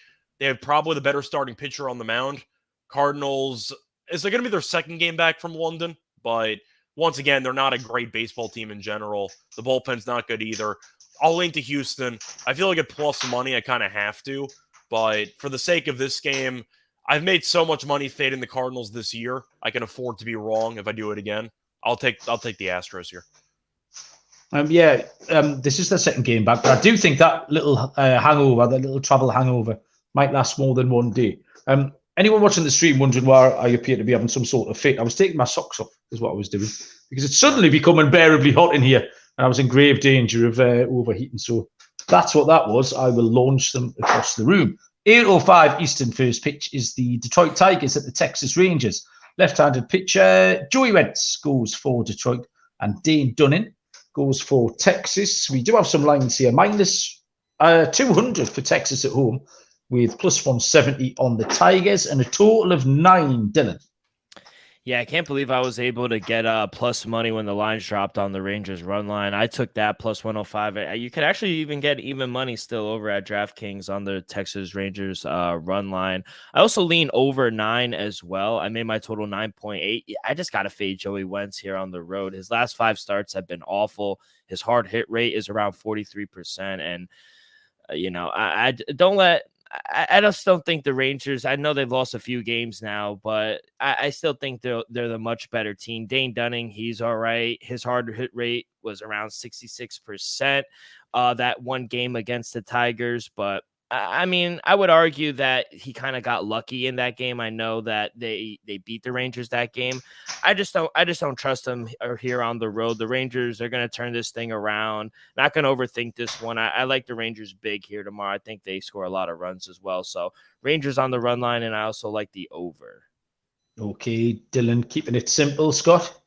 they have probably the better starting pitcher on the mound. Cardinals, is it going to be their second game back from London? But once again, they're not a great baseball team in general. The bullpen's not good either. I'll lean to Houston. I feel like at plus money, I kind of have to. But for the sake of this game, I've made so much money fading the Cardinals this year. I can afford to be wrong if I do it again. I'll take the Astros here. This is the second game back, but I do think that little hangover, that little travel hangover, might last more than one day. Anyone watching the stream wondering why I appear to be having some sort of fit? I was taking my socks off, is what I was doing, because it's suddenly become unbearably hot in here, and I was in grave danger of overheating. So that's what that was. I will launch them across the room. 8:05 Eastern, first pitch is the Detroit Tigers at the Texas Rangers. Left-handed pitcher Joey Wentz goes for Detroit, and Dane Dunning goes for Texas. We do have some lines here. Minus 200 for Texas at home, with plus 170 on the Tigers, and a total of 9, Dylan. Yeah, I can't believe I was able to get plus money when the lines dropped on the Rangers run line. I took that plus 105. You could actually even get even money still over at DraftKings on the Texas Rangers run line. I also lean over 9 as well. I made my total 9.8. I just got to fade Joey Wentz here on the road. His last 5 starts have been awful. His hard hit rate is around 43%. And, I just don't think the Rangers, I know they've lost a few games now, but I still think they're the much better team. Dane Dunning, he's all right. His hard hit rate was around 66% that one game against the Tigers. But I mean, I would argue that he kind of got lucky in that game. I know that they beat the Rangers that game. I just don't trust them here on the road. The Rangers are going to turn this thing around. Not going to overthink this one. I like the Rangers big here tomorrow. I think they score a lot of runs as well. So Rangers on the run line, and I also like the over. Okay, Dylan, keeping it simple. Scott?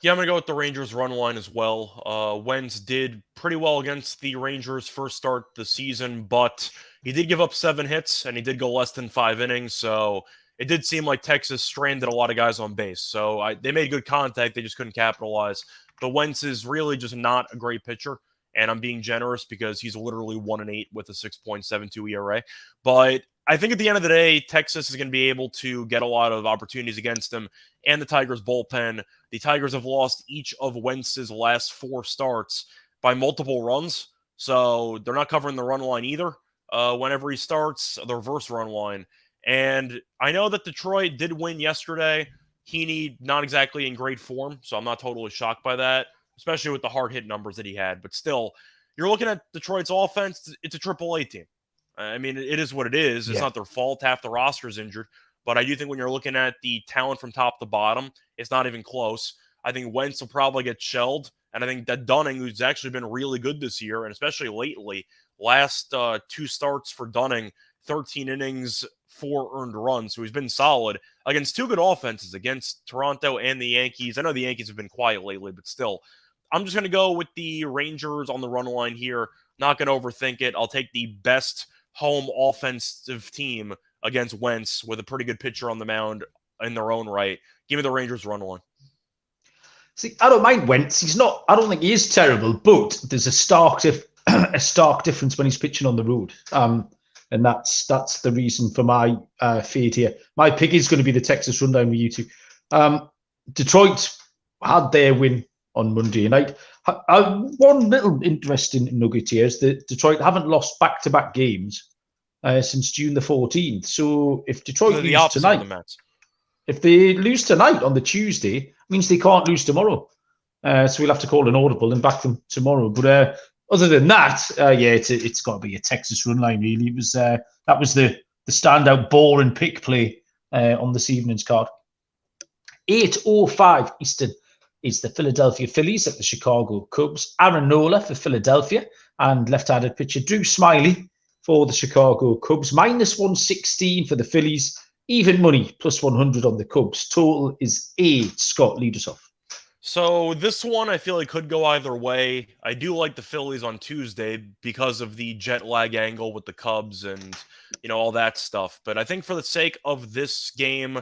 Yeah, I'm going to go with the Rangers run line as well. Wentz did pretty well against the Rangers first start the season, but he did give up 7 hits, and he did go less than 5 innings, so it did seem like Texas stranded a lot of guys on base. So they made good contact, they just couldn't capitalize. But Wentz is really just not a great pitcher, and I'm being generous because he's literally 1-8 with a 6.72 ERA. But I think at the end of the day, Texas is going to be able to get a lot of opportunities against them and the Tigers bullpen. The Tigers have lost each of Wentz's last 4 starts by multiple runs, so they're not covering the run line either. Whenever he starts, the reverse run line. And I know that Detroit did win yesterday. Heaney, not exactly in great form, so I'm not totally shocked by that, especially with the hard hit numbers that he had. But still, you're looking at Detroit's offense, it's a AAA team. I mean, it is what it is. It's not their fault. Half the roster is injured. But I do think when you're looking at the talent from top to bottom, it's not even close. I think Wentz will probably get shelled. And I think that Dunning, who's actually been really good this year, and especially lately, last 2 starts for Dunning, 13 innings, 4 earned runs. So he's been solid against 2 good offenses, against Toronto and the Yankees. I know the Yankees have been quiet lately, but still. I'm just going to go with the Rangers on the run line here. Not going to overthink it. I'll take the best home offensive team against Wentz with a pretty good pitcher on the mound in their own right. Give me the Rangers run line. See, I don't mind Wentz. I don't think he is terrible, but there's a stark difference when he's pitching on the road. And that's the reason for my fade here. My pick is going to be the Texas rundown with you two. Detroit had their win on Monday night. One little interesting nugget here is that Detroit haven't lost back-to-back games since June the 14th. So if Detroit lose tonight, if they lose tonight on the Tuesday, it means they can't lose tomorrow. So we'll have to call an audible and back them tomorrow. But other than that, it's got to be a Texas run line, really. It was that was the standout boring pick play on this evening's card. 8:05 Eastern is the Philadelphia Phillies at the Chicago Cubs. Aaron Nola for Philadelphia and left-handed pitcher Drew Smyly for the Chicago Cubs. Minus 116 for the Phillies. Even money, plus 100 on the Cubs. Total is 8. Scott, lead us off. So this one I feel like could go either way. I do like the Phillies on Tuesday because of the jet lag angle with the Cubs and, all that stuff. But I think for the sake of this game,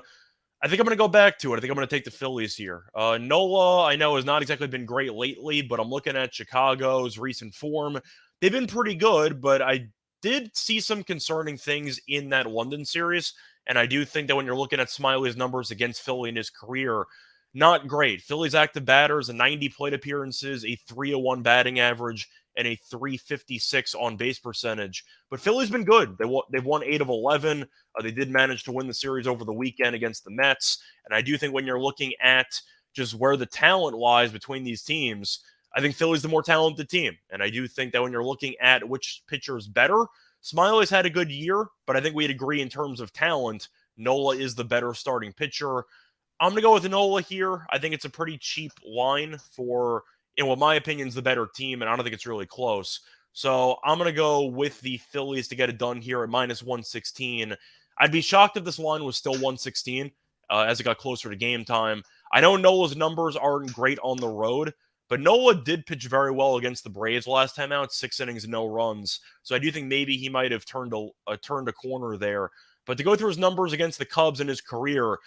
I think I'm going to go back to it. I think I'm going to take the Phillies here. Nola, I know, has not exactly been great lately, but I'm looking at Chicago's recent form. They've been pretty good, but I did see some concerning things in that London series, and I do think that when you're looking at Smyly's numbers against Philly in his career, not great. Philly's active batters, 90 plate appearances, a 301 batting average, and a 356 on-base percentage. But Philly's been good. They've won 8 of 11. They did manage to win the series over the weekend against the Mets. And I do think when you're looking at just where the talent lies between these teams, I think Philly's the more talented team. And I do think that when you're looking at which pitcher is better, Smiley's had a good year, but I think we'd agree in terms of talent, Nola is the better starting pitcher. I'm going to go with Nola here. I think it's a pretty cheap line for, in what my opinion is the better team, and I don't think it's really close. So I'm going to go with the Phillies to get it done here at minus 116. I'd be shocked if this line was still 116 as it got closer to game time. I know Nola's numbers aren't great on the road, but Nola did pitch very well against the Braves last time out, 6 innings, no runs. So I do think maybe he might have turned a corner there. But to go through his numbers against the Cubs in his career,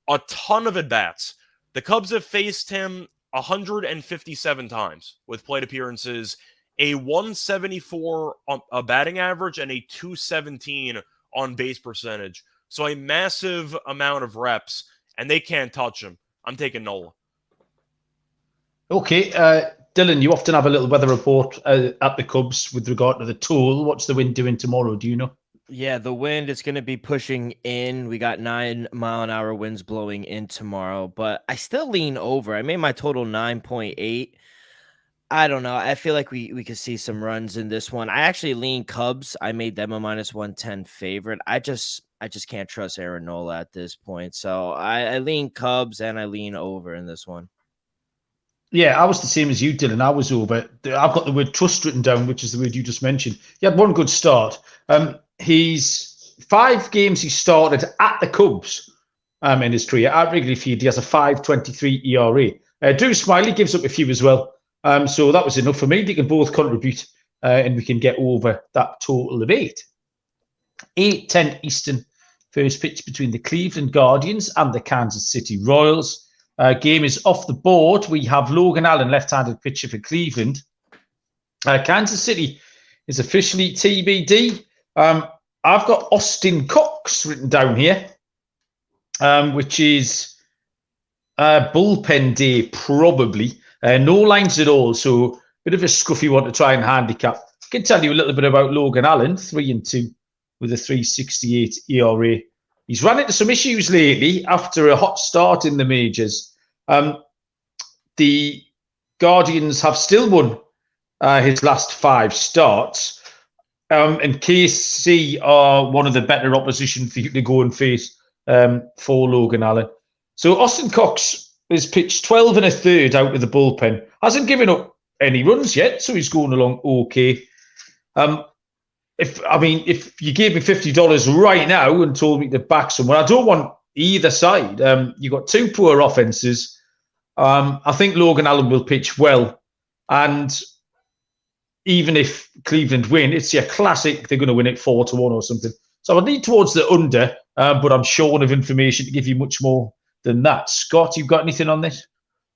a ton of at-bats. The Cubs have faced him 157 times with plate appearances, a 174 a batting average, and a 217 on base percentage. So a massive amount of reps, and they can't touch him. I'm taking Nola. Okay, Dylan, you often have a little weather report at the Cubs with regard to the tool. What's the wind doing tomorrow? Do you know? Yeah, the wind is going to be pushing in. We got 9-mile-an-hour winds blowing in tomorrow, but I still lean over. I made my total 9.8. I don't know. I feel like we could see some runs in this one. I actually lean Cubs. I made them a minus 110 favorite. I just can't trust Aaron Nola at this point. So I lean Cubs and I lean over in this one. Yeah, I was the same as you, Dylan. I was over. I've got the word trust written down, which is the word you just mentioned. He had one good start. He's 5 games he started at the Cubs in his career. At Wrigley Field, he has a 5.23 ERA. Drew Smiley gives up a few as well. So that was enough for me. They can both contribute, and we can get over that total of 8. 8:10 Eastern, first pitch between the Cleveland Guardians and the Kansas City Royals. Game is off the board. We have Logan Allen, left-handed pitcher for Cleveland. Kansas City is officially TBD. I've got Austin Cox written down here, which is bullpen day probably. No lines at all, so a bit of a scruffy one to try and handicap. I can tell you a little bit about Logan Allen, 3-2 with a 3.68 ERA. He's run into some issues lately after a hot start in the majors. The Guardians have still won his last 5 starts. And KC are one of the better opposition for you to go and face for Logan Allen. So Austin Cox has pitched 12 1/3 out of the bullpen. Hasn't given up any runs yet, so he's going along okay. If you gave me $50 right now and told me to back someone, I don't want either side. You've got 2 poor offenses. I think Logan Allen will pitch well. And even if Cleveland win, it's your classic, they're going to win it 4-1 or something. So I lean towards the under, but I'm short of information to give you much more than that. Scott, you've got anything on this?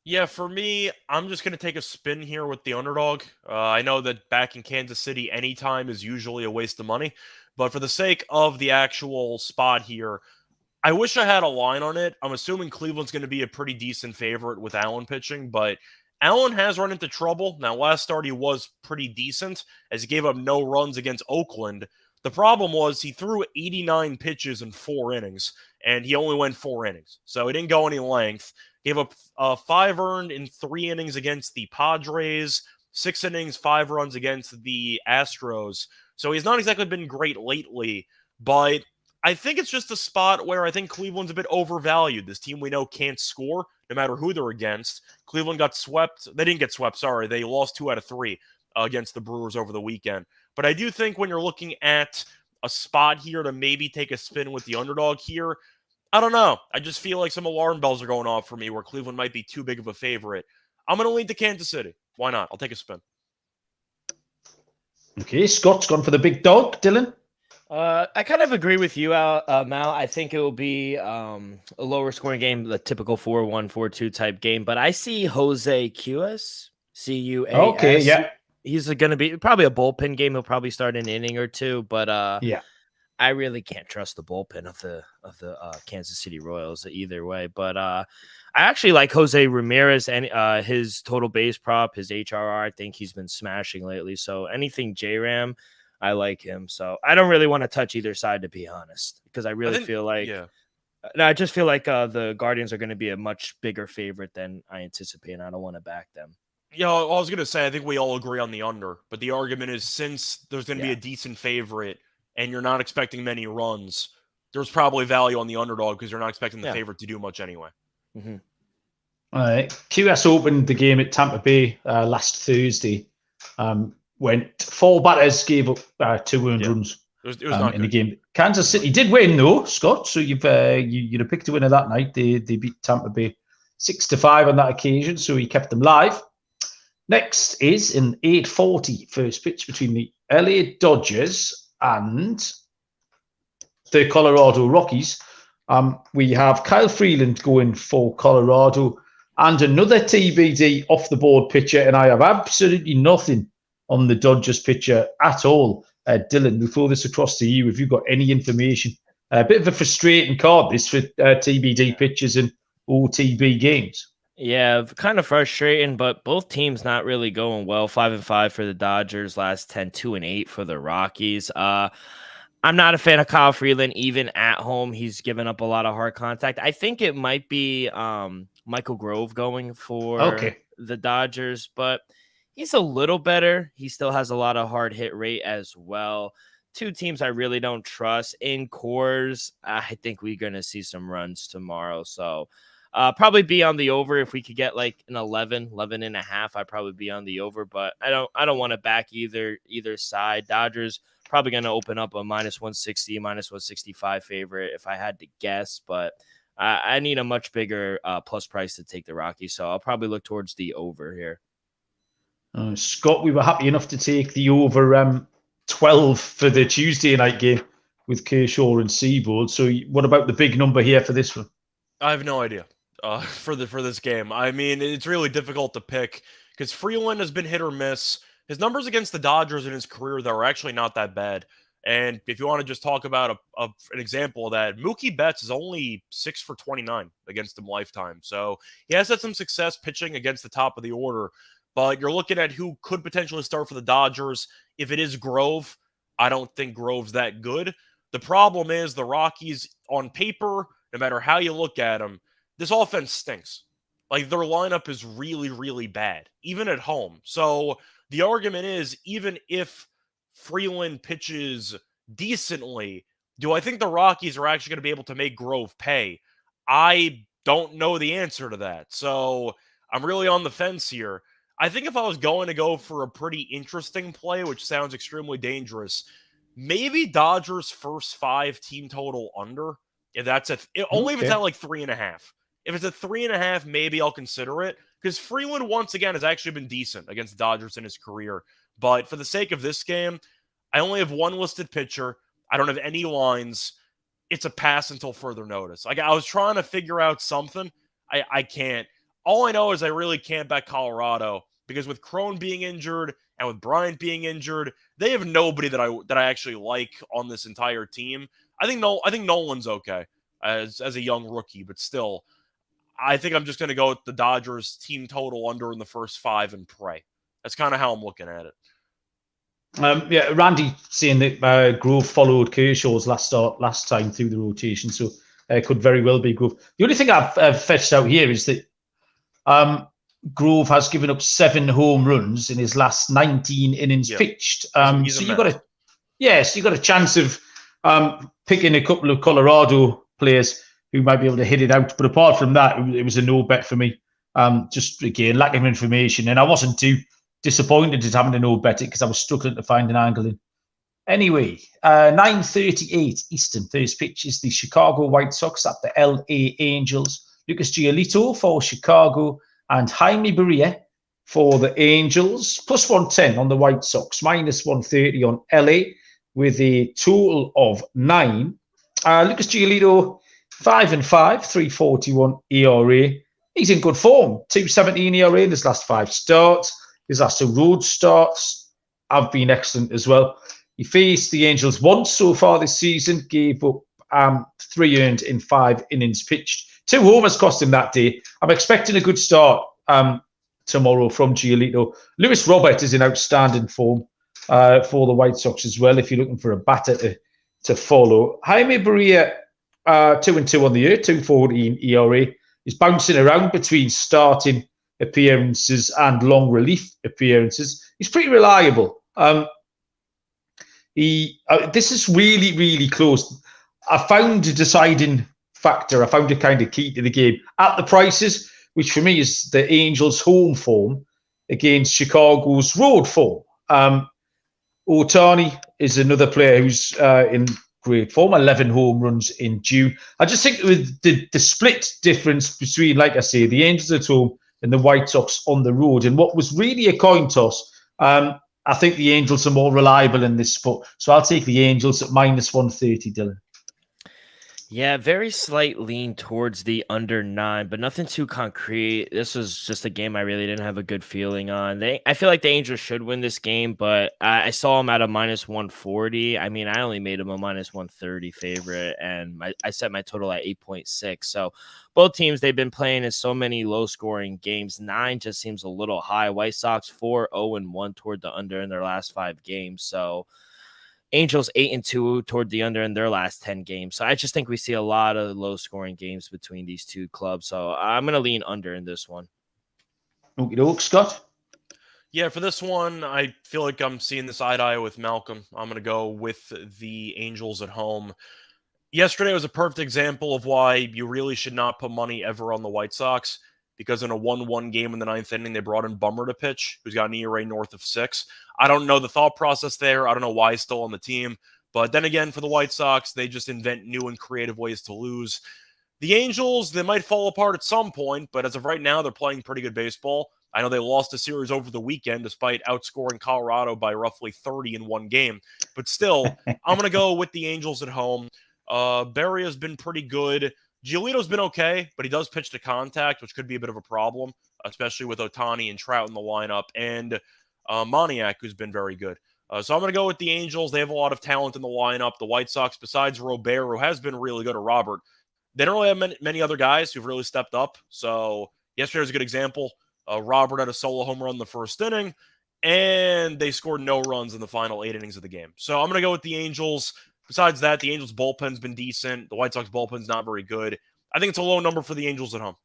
Yeah, for me, I'm just going to take a spin here with the underdog. I know that back in Kansas City, any time is usually a waste of money. But for the sake of the actual spot here, I wish I had a line on it. I'm assuming Cleveland's going to be a pretty decent favorite with Allen pitching, but Allen has run into trouble. Now, last start he was pretty decent as he gave up no runs against Oakland. The problem was he threw 89 pitches in 4 innings, and he only went 4 innings. So he didn't go any length. Gave up 5 earned in 3 innings against the Padres, 6 innings, 5 runs against the Astros. So he's not exactly been great lately, but I think it's just a spot where I think Cleveland's a bit overvalued. This team we know can't score no matter who they're against. Cleveland got swept. They didn't get swept, sorry. They lost 2 out of 3 against the Brewers over the weekend. But I do think when you're looking at a spot here to maybe take a spin with the underdog here, I don't know. I just feel like some alarm bells are going off for me where Cleveland might be too big of a favorite. I'm going to lean to Kansas City. Why not? I'll take a spin. Okay, Scott's gone for the big dog. Dylan? I kind of agree with you, Mal. I think it will be a lower scoring game, the typical 4-1, 4-2 type game. But I see Jose Cuas, C-U-A-S. Okay, yeah. He's going to be probably a bullpen game. He'll probably start an inning or 2. But yeah, I really can't trust the bullpen of the Kansas City Royals either way. But I actually like Jose Ramirez and his total base prop, his HRR. I think he's been smashing lately. So anything J-Ram, I like him. So I don't really want to touch either side, to be honest, because I really feel like No, I just feel like the Guardians are going to be a much bigger favorite than I anticipate, and I don't want to back them. Yeah, I was going to say, I think we all agree on the under, but the argument is since there's going to be a decent favorite and you're not expecting many runs, there's probably value on the underdog because you're not expecting the favorite to do much anyway. Mm-hmm. All right. QS opened the game at Tampa Bay last Thursday. Went 4 batters, gave up 2 earned runs. It was not in good. the game. Kansas City did win though, Scott. So you'd have picked a winner that night. They beat Tampa Bay 6-5 on that occasion. So he kept them live. Next is an 8:40 first pitch between the LA Dodgers and the Colorado Rockies. We have Kyle Freeland going for Colorado and another TBD off the board pitcher, and I have absolutely nothing on the Dodgers pitcher at all. Dylan, we'll throw this across to you. Have you got any information? A bit of a frustrating card, this, for TBD pitchers and OTB games. Yeah, kind of frustrating, but both teams not really going well. 5-5 for the Dodgers, last 10, 2-8 for the Rockies. I'm not a fan of Kyle Freeland, even at home. He's given up a lot of hard contact. I think it might be Michael Grove going for the Dodgers, but he's a little better. He still has a lot of hard hit rate as well. 2 teams I really don't trust. In Coors, I think we're going to see some runs tomorrow. So probably be on the over. If we could get like an 11 and a half, I'd probably be on the over, but I don't want to back either side. Dodgers probably going to open up a -160, -165 favorite if I had to guess, but I need a much bigger plus price to take the Rockies. So I'll probably look towards the over here. Scott, we were happy enough to take the over 12 for the Tuesday night game with Kershaw and Seaboard. So what about the big number here for this one? I have no idea for this game. I mean, it's really difficult to pick because Freeland has been hit or miss. His numbers against the Dodgers in his career, though, are actually not that bad. And if you want to just talk about an example of that, Mookie Betts is only 6 for 29 against him lifetime. So he has had some success pitching against the top of the order. But you're looking at who could potentially start for the Dodgers. If it is Grove, I don't think Grove's that good. The problem is the Rockies, on paper, no matter how you look at them, this offense stinks. Like, their lineup is really, really bad, even at home. So the argument is, even if Freeland pitches decently, do I think the Rockies are actually going to be able to make Grove pay? I don't know the answer to that. So I'm really on the fence here. I think if I was going to go for a pretty interesting play, which sounds extremely dangerous, maybe Dodgers first 5 team total under. If that's only if it's at like 3.5. If it's at 3.5, maybe I'll consider it. Because Freeland, once again, has actually been decent against the Dodgers in his career. But for the sake of this game, I only have 1 listed pitcher. I don't have any lines. It's a pass until further notice. Like, I was trying to figure out something. I can't. All I know is I really can't bet Colorado because with Crone being injured and with Bryant being injured, they have nobody that I actually like on this entire team. I think Nolan's okay as a young rookie, but still, I think I'm just going to go with the Dodgers team total under in the first 5 and pray. That's kind of how I'm looking at it. Randy saying that Grove followed Kershaw's last time through the rotation, so could very well be Grove. The only thing I've fetched out here is that Grove has given up 7 home runs in his last 19 innings pitched. So you got a chance of picking a couple of Colorado players who might be able to hit it out. But apart from that, it was a no bet for me. Just again, lack of information, and I wasn't too disappointed at having to no bet it because I was struggling to find an angle in. Anyway, 9:38 Eastern. First pitch is the Chicago White Sox at the LA Angels. Lucas Giolito for Chicago and Jaime Barria for the Angels. Plus 110 on the White Sox, minus 130 on LA with a total of 9. Lucas Giolito, 5-5, 3.41 ERA. He's in good form. 2.17 ERA in his last 5 starts. His last 2 road starts have been excellent as well. He faced the Angels once so far this season, gave up 3 earned in 5 innings pitched. 2 homers cost him that day. I'm expecting a good start tomorrow from Giolito. Lewis Robert is in outstanding form for the White Sox as well, if you're looking for a batter to follow. Jaime Barria, 2-2 on the year, 2.14 ERA. He's bouncing around between starting appearances and long relief appearances. He's pretty reliable. This is really, really close. I found a deciding factor. I found a kind of key to the game at the prices, which for me is the Angels' home form against Chicago's road form. Ohtani is another player who's in great form, 11 home runs in June. I just think with the split difference between, like I say, the Angels at home and the White Sox on the road, and what was really a coin toss, I think the Angels are more reliable in this spot. So I'll take the Angels at -130, Dylan. Yeah, very slight lean towards the under 9, but nothing too concrete. This was just a game I really didn't have a good feeling on. I feel like the Angels should win this game, but I saw them at a -140. I mean, I only made them a -130 favorite, and I set my total at 8.6. So both teams, they've been playing in so many low-scoring games. 9 just seems a little high. White Sox 4-0-1 toward the under in their last 5 games. So Angels 8-2 toward the under in their last 10 games. So I just think we see a lot of low-scoring games between these two clubs. So I'm going to lean under in this one. Okey-doke, Scott? Yeah, for this one, I feel like I'm seeing this eye-to-eye with Malcolm. I'm going to go with the Angels at home. Yesterday was a perfect example of why you really should not put money ever on the White Sox, because in a 1-1 game in the 9th inning, they brought in Bummer to pitch, who's got an ERA north of 6. I don't know the thought process there. I don't know why he's still on the team. But then again, for the White Sox, they just invent new and creative ways to lose. The Angels, they might fall apart at some point, but as of right now, they're playing pretty good baseball. I know they lost a series over the weekend despite outscoring Colorado by roughly 30 in one game. But still, I'm going to go with the Angels at home. Berria's been pretty good. Giolito's been okay, but he does pitch to contact, which could be a bit of a problem, especially with Ohtani and Trout in the lineup, and Moniak, who's been very good. So I'm going to go with the Angels. They have a lot of talent in the lineup. The White Sox, besides Robert, who has been really good, or Robert, they don't really have many other guys who've really stepped up. So yesterday was a good example. Robert had a solo home run in the first inning, and they scored no runs in the final 8 innings of the game. So I'm going to go with the Angels. Besides that, the Angels' bullpen's been decent. The White Sox bullpen's not very good. I think it's a low number for the Angels at home.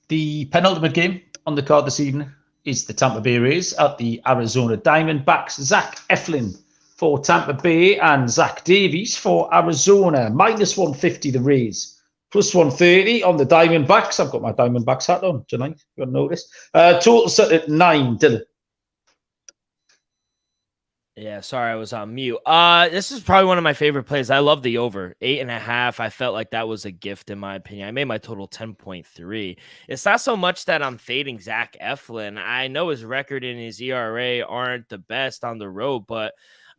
The penultimate game on the card this evening is the Tampa Bay Rays at the Arizona Diamondbacks. Zach Eflin for Tampa Bay and Zach Davies for Arizona. -150 the Rays. +130 on the Diamondbacks. I've got my Diamondbacks hat on tonight. You haven't noticed. Total set at 9, Dylan. Yeah, sorry, I was on mute. This is probably one of my favorite plays. I love the over 8.5. I felt like that was a gift in my opinion. I made my total 10.3. It's not so much that I'm fading Zach Eflin. I know his record and his ERA aren't the best on the road, but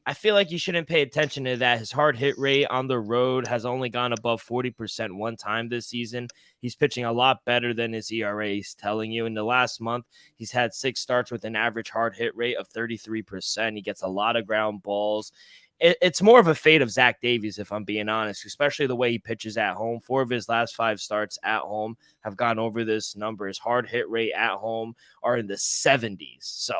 I feel like you shouldn't pay attention to that. His hard hit rate on the road has only gone above 40% one time this season. He's pitching a lot better than his ERA is telling you. In the last month, he's had 6 starts with an average hard hit rate of 33%. He gets a lot of ground balls. It's more of a fade of Zach Davies, if I'm being honest, especially the way he pitches at home. 4 of his last 5 starts at home have gone over this number. His hard hit rate at home are in the 70s. So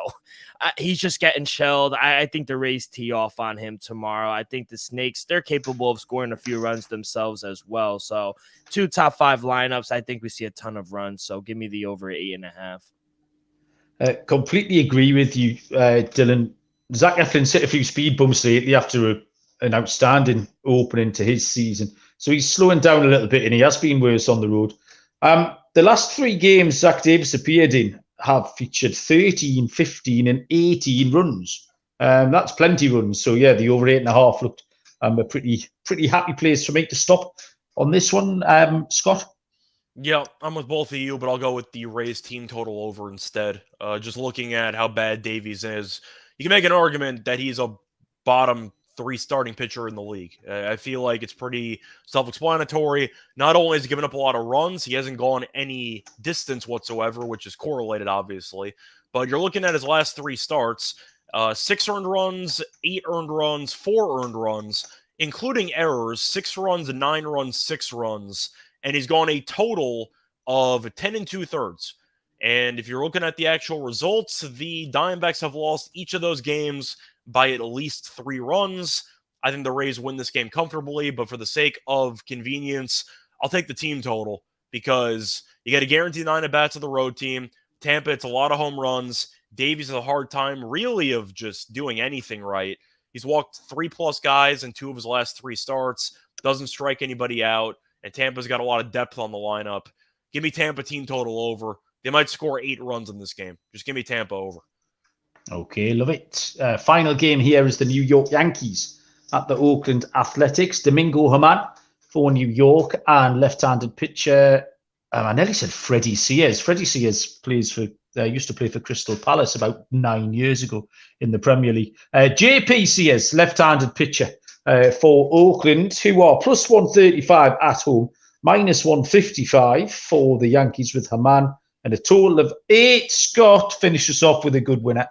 he's just getting shelled. I think the Rays tee off on him tomorrow. I think the Snakes, they're capable of scoring a few runs themselves as well. So 2 top 5 lineups, I think we see a ton of runs. So give me the over 8.5. Completely agree with you, Dylan. Zach Eflin's hit a few speed bumps lately after an outstanding opening to his season. So he's slowing down a little bit, and he has been worse on the road. The last 3 games Zach Davis appeared in have featured 13, 15, and 18 runs. That's plenty runs. So, yeah, the over 8.5 looked a pretty happy place for me to stop on this one. Scott? Yeah, I'm with both of you, but I'll go with the Rays team total over instead. Just looking at how bad Davies is, you can make an argument that he's a bottom 3 starting pitcher in the league. I feel like it's pretty self-explanatory. Not only has he given up a lot of runs, he hasn't gone any distance whatsoever, which is correlated, obviously. But you're looking at his last 3 starts, 6 earned runs, 8 earned runs, 4 earned runs, including errors, 6 runs, 9 runs, 6 runs. And he's gone a total of 10 2/3. And if you're looking at the actual results, the Diamondbacks have lost each of those games by at least 3 runs. I think the Rays win this game comfortably, but for the sake of convenience, I'll take the team total because you get a guaranteed 9 at-bats of the road team. Tampa, it's a lot of home runs. Davies has a hard time really of just doing anything right. He's walked 3+ guys in 2 of his last 3 starts, doesn't strike anybody out, and Tampa's got a lot of depth on the lineup. Give me Tampa team total over. They might score 8 runs in this game. Just give me Tampa over. Okay, love it. Final game here is the New York Yankees at the Oakland Athletics. Domingo Germán for New York and left-handed pitcher. I nearly said Freddie Sears. Freddie Sears used to play for Crystal Palace about 9 years ago in the Premier League. JP Sears, left-handed pitcher for Oakland, who are plus 135 at home, minus 155 for the Yankees with Germán, and a total of 8. Scott finishes off with a good winner.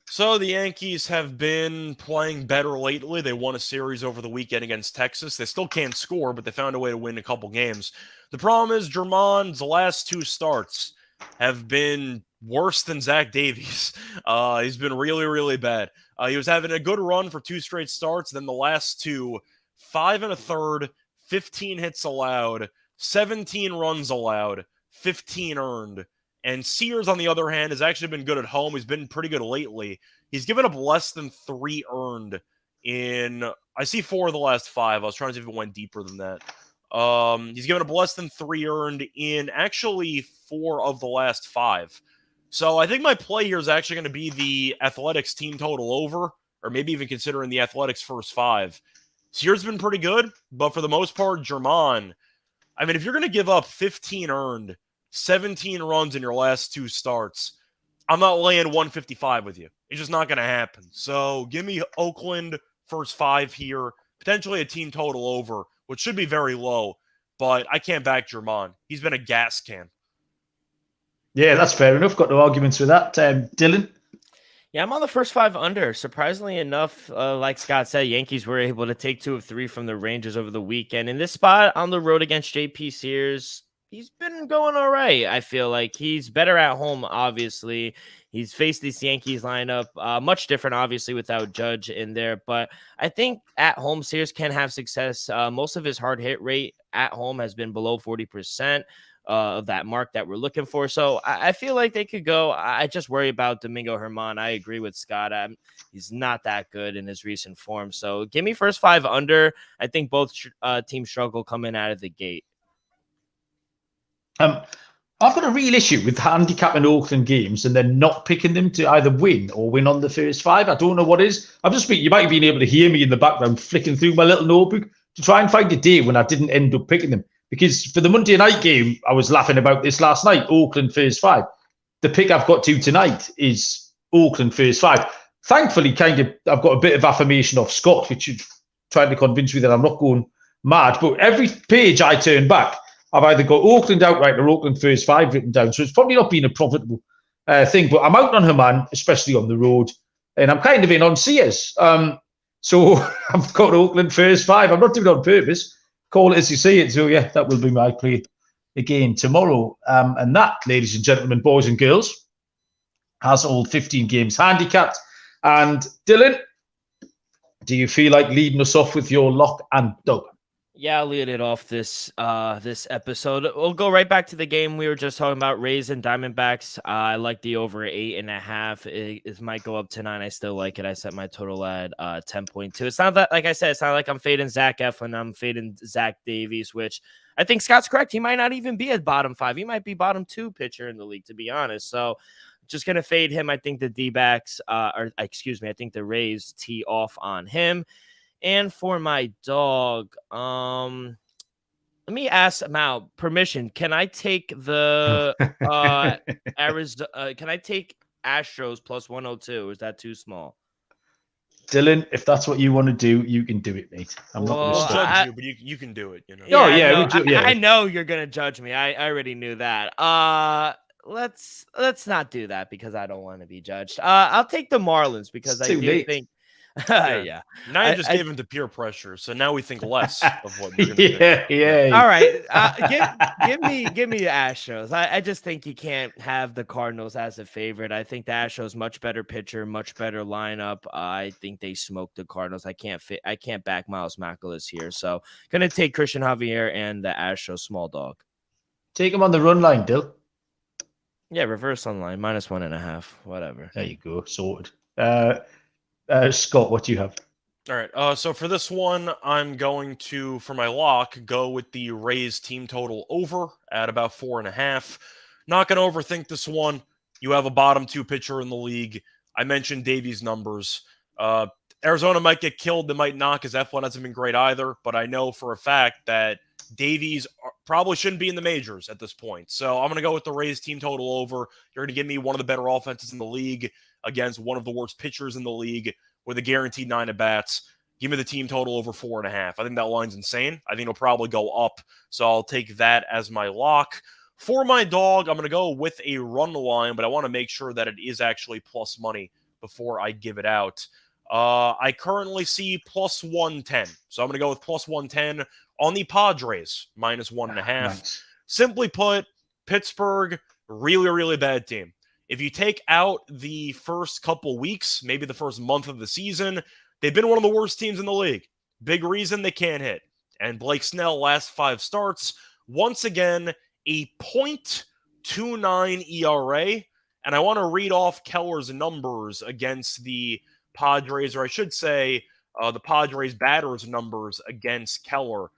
So the Yankees have been playing better lately. They won a series over the weekend against Texas. They still can't score, but they found a way to win a couple games. The problem is Germán's last 2 starts have been worse than Zach Davies. He's been really, really bad. He was having a good run for 2 straight starts. Then the last 2, 5 1/3, 15 hits allowed, 17 runs allowed, 15 earned. And Sears, on the other hand, has actually been good at home. He's been pretty good lately. He's given up less than 3 earned in, I see 4 of the last 5. I was trying to see if it went deeper than that. He's given up less than 3 earned in actually 4 of the last 5. So I think my play here is actually going to be the Athletics team total over, or maybe even considering the Athletics first 5. Sears has been pretty good, but for the most part, Germán, I mean, if you're going to give up 15 earned, 17 runs in your last 2 starts, I'm not laying 155 with you. It's just not going to happen. So give me Oakland first 5 here, potentially a team total over, which should be very low, but I can't back Germán. He's been a gas can. Yeah, that's fair enough. Got no arguments with that. Dylan? Yeah, I'm on the first 5 under. Surprisingly enough, like Scott said, Yankees were able to take 2 of 3 from the Rangers over the weekend. In this spot on the road against JP Sears, he's been going all right. I feel like he's better at home, obviously. He's faced this Yankees lineup, much different, obviously, without Judge in there. But I think at home, Sears can have success. Most of his hard hit rate at home has been below 40%. Of that mark that we're looking for. So I feel like they could go. I just worry about Domingo Germán. I agree with Scott. He's not that good in his recent form. So give me first 5 under. I think both teams struggle coming out of the gate. I've got a real issue with handicapping Oakland games and then not picking them to either win or win on the first 5. I don't know what it is. You might have been able to hear me in the background flicking through my little notebook to try and find a day when I didn't end up picking them. Because for the Monday night game, I was laughing about this last night, Oakland first 5. The pick I've got to tonight is Oakland first 5. Thankfully, I've got a bit of affirmation off Scott, which is trying to convince me that I'm not going mad. But every page I turn back, I've either got Oakland outright or Oakland first 5 written down. So it's probably not been a profitable thing. But I'm out on Germán, especially on the road. And I'm kind of in on Sears. So I've got Oakland first 5. I'm not doing it on purpose. Call it as you see it. So, yeah, that will be my play again tomorrow. And that, ladies and gentlemen, boys and girls, has all 15 games handicapped. And Dylan, do you feel like leading us off with your lock and dog? Yeah, I'll lead it off this episode. We'll go right back to the game we were just talking about, Rays and Diamondbacks. I like the over 8.5. It might go up to 9. I still like it. I set my total at 10.2. It's not that, like I said, it's not like I'm fading Zach Eflin. I'm fading Zach Davies, which I think Scott's correct. He might not even be at bottom 5. He might be bottom 2 pitcher in the league, to be honest. So just going to fade him. I think the D-backs, I think the Rays tee off on him. And for my dog, let me ask Mal permission. Can I take the can I take Astros plus 102? Is that too small? Dylan, if that's what you want to do, you can do it, mate. I'm not going to judge you, but you can do it. You know. Yeah, I know you're going to judge me. I already knew that. Let's not do that because I don't want to be judged. I'll take the Marlins because I do think Yeah. Now you just gave him to peer pressure, so now we think less of what you're going to pick. Yeah. All right. Give me the Astros. I just think you can't have the Cardinals as a favorite. I think the Astros much better pitcher, much better lineup. I think they smoke the Cardinals. I can't back Miles Mikolas here. So gonna take Christian Javier and the Astros small dog. Take him on the run line, Dill. Yeah, reverse on line, -1.5. Whatever. There you go. Sorted. Scott, what do you have? All right. So for this one, I'm going to, for my lock, go with the Rays team total over at about 4.5. Not going to overthink this one. You have a bottom 2 pitcher in the league. I mentioned Davies' numbers. Arizona might get killed. They might not because F1 hasn't been great either. But I know for a fact that Davies probably shouldn't be in the majors at this point. So I'm going to go with the Rays team total over. You're going to give me one of the better offenses in the league against one of the worst pitchers in the league with a guaranteed 9 at-bats. Give me the team total over 4.5. I think that line's insane. I think it'll probably go up. So I'll take that as my lock. For my dog, I'm going to go with a run line, but I want to make sure that it is actually plus money before I give it out. I currently see plus 110. So I'm going to go with plus 110 on the Padres, -1.5. Nice. Simply put, Pittsburgh, really, really bad team. If you take out the first couple weeks, maybe the first month of the season, they've been one of the worst teams in the league. Big reason they can't hit. And Blake Snell, last 5 starts, once again, a .29 ERA. And I want to read off Keller's numbers against the Padres, or I should say the Padres batters' numbers against Keller.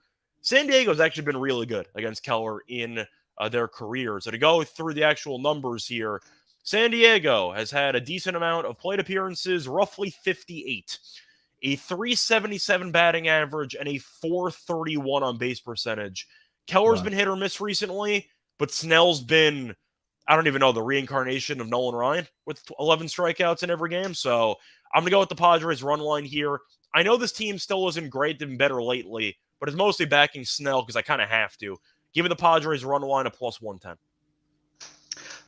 San Diego's actually been really good against Keller in their career. So to go through the actual numbers here, San Diego has had a decent amount of plate appearances, roughly 58, a .377 batting average, and a .431 on base percentage. Keller's been hit or miss recently, but Snell's been, I don't even know, the reincarnation of Nolan Ryan with 11 strikeouts in every game. So I'm going to go with the Padres run line here. I know this team still isn't great. They've been better lately, but it's mostly backing Snell because I kind of have to. Give me the Padres run line of plus 110.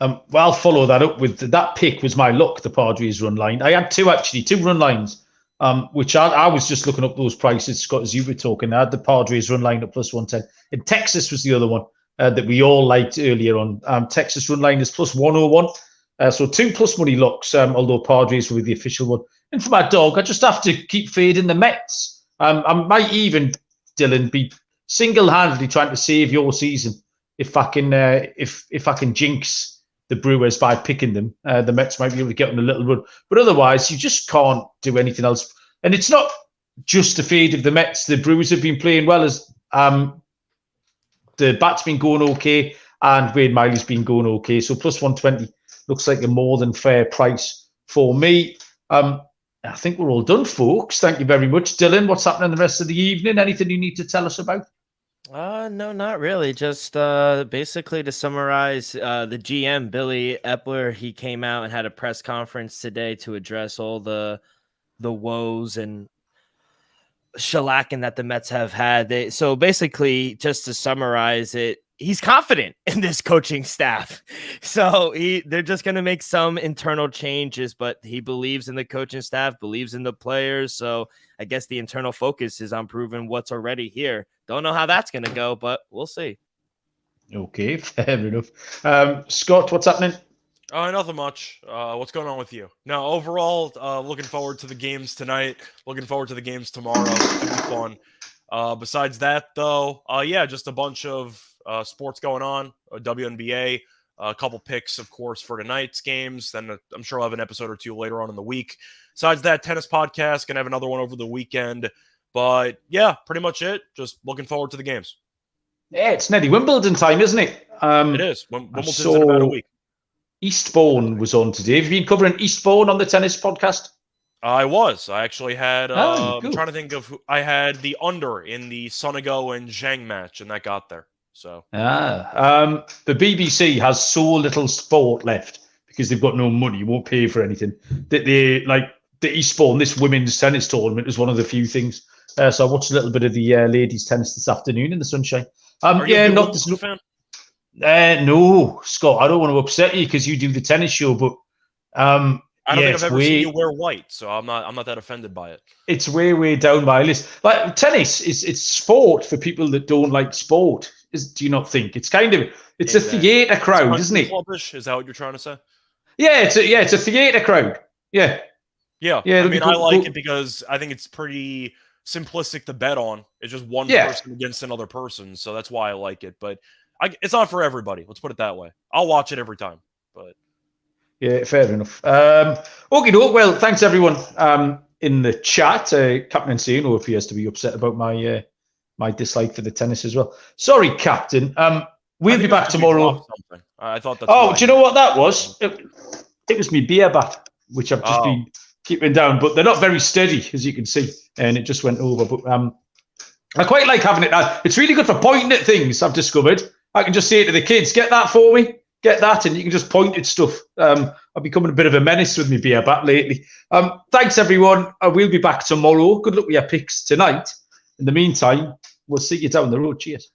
Well, I'll follow that up with that pick was my luck, the Padres run line. I had two run lines, which I was just looking up those prices, Scott, as you were talking. I had the Padres run line at plus 110. And Texas was the other one that we all liked earlier on. Texas run line is plus 101. So 2 plus money locks, although Padres were the official one. And for my dog, I just have to keep fading the Mets. I might even, Dylan, be single-handedly trying to save your season if I can if I can jinx the Brewers by picking them. The Mets might be able to get on a little run. But otherwise, you just can't do anything else. And it's not just a fade of the Mets. The Brewers have been playing well as the bat's been going okay and Wade Miley's been going okay. So plus 120 looks like a more than fair price for me. I think we're all done, folks. Thank you very much. Dylan, what's happening the rest of the evening? Anything you need to tell us about? No, not really. Just basically to summarize, the GM, Billy Epler, he came out and had a press conference today to address all the woes and shellacking that the Mets have had. So basically, just to summarize it, he's confident in this coaching staff. So they're just going to make some internal changes, but he believes in the coaching staff, believes in the players. So I guess the internal focus is on proving what's already here. Don't know how that's going to go, but we'll see. Okay, fair enough. Scott, what's happening? Nothing much. What's going on with you? No, overall, looking forward to the games tonight. Looking forward to the games tomorrow. It's going to be fun. Besides that, though, just a bunch of sports going on. WNBA, a couple picks, of course, for tonight's games. Then I'm sure I'll have an episode or two later on in the week. Besides that, tennis podcast. Going to have another one over the weekend. But, yeah, pretty much it. Just looking forward to the games. Yeah, it's nearly Wimbledon time, isn't it? It is. Wimbledon's in about a week. Eastbourne was on today. Have you been covering Eastbourne on the tennis podcast? I was. I actually had, cool. I'm trying to think of who. I had the under in the Sonego and Zhang match, and that got there. So the BBC has so little sport left because they've got no money, won't pay for anything. That they like the Eastbourne, this women's tennis tournament is one of the few things. So I watched a little bit of the ladies' tennis this afternoon in the sunshine. Are you not this fan? No, Scott, I don't want to upset you because you do the tennis show, but I don't think I've ever seen you wear white, so I'm not that offended by it. It's way down my list. But tennis it's sport for people that don't like sport. Do you not think it's a theatre crowd, isn't it? Clubbish, is that what you're trying to say? Yeah, it's a theatre crowd. Yeah. I mean, I like it because I think it's pretty simplistic to bet on. It's just one person against another person, so that's why I like it. But it's not for everybody. Let's put it that way. I'll watch it every time, but yeah, fair enough. Well, thanks everyone in the chat. Captain Encino appears to be upset about my dislike for the tennis as well. Sorry, Captain. We'll be back tomorrow. I thought that's. Oh, do you know what that was? It was me beer bat, which I've just been keeping down, but they're not very steady, as you can see, and it just went over. But I quite like having it now. It's really good for pointing at things, I've discovered. I can just say to the kids, get that for me, get that, and you can just point at stuff. I've becoming a bit of a menace with me beer bat lately. Thanks, everyone. We'll be back tomorrow. Good luck with your picks tonight. In the meantime, we'll see you down the road. Cheers.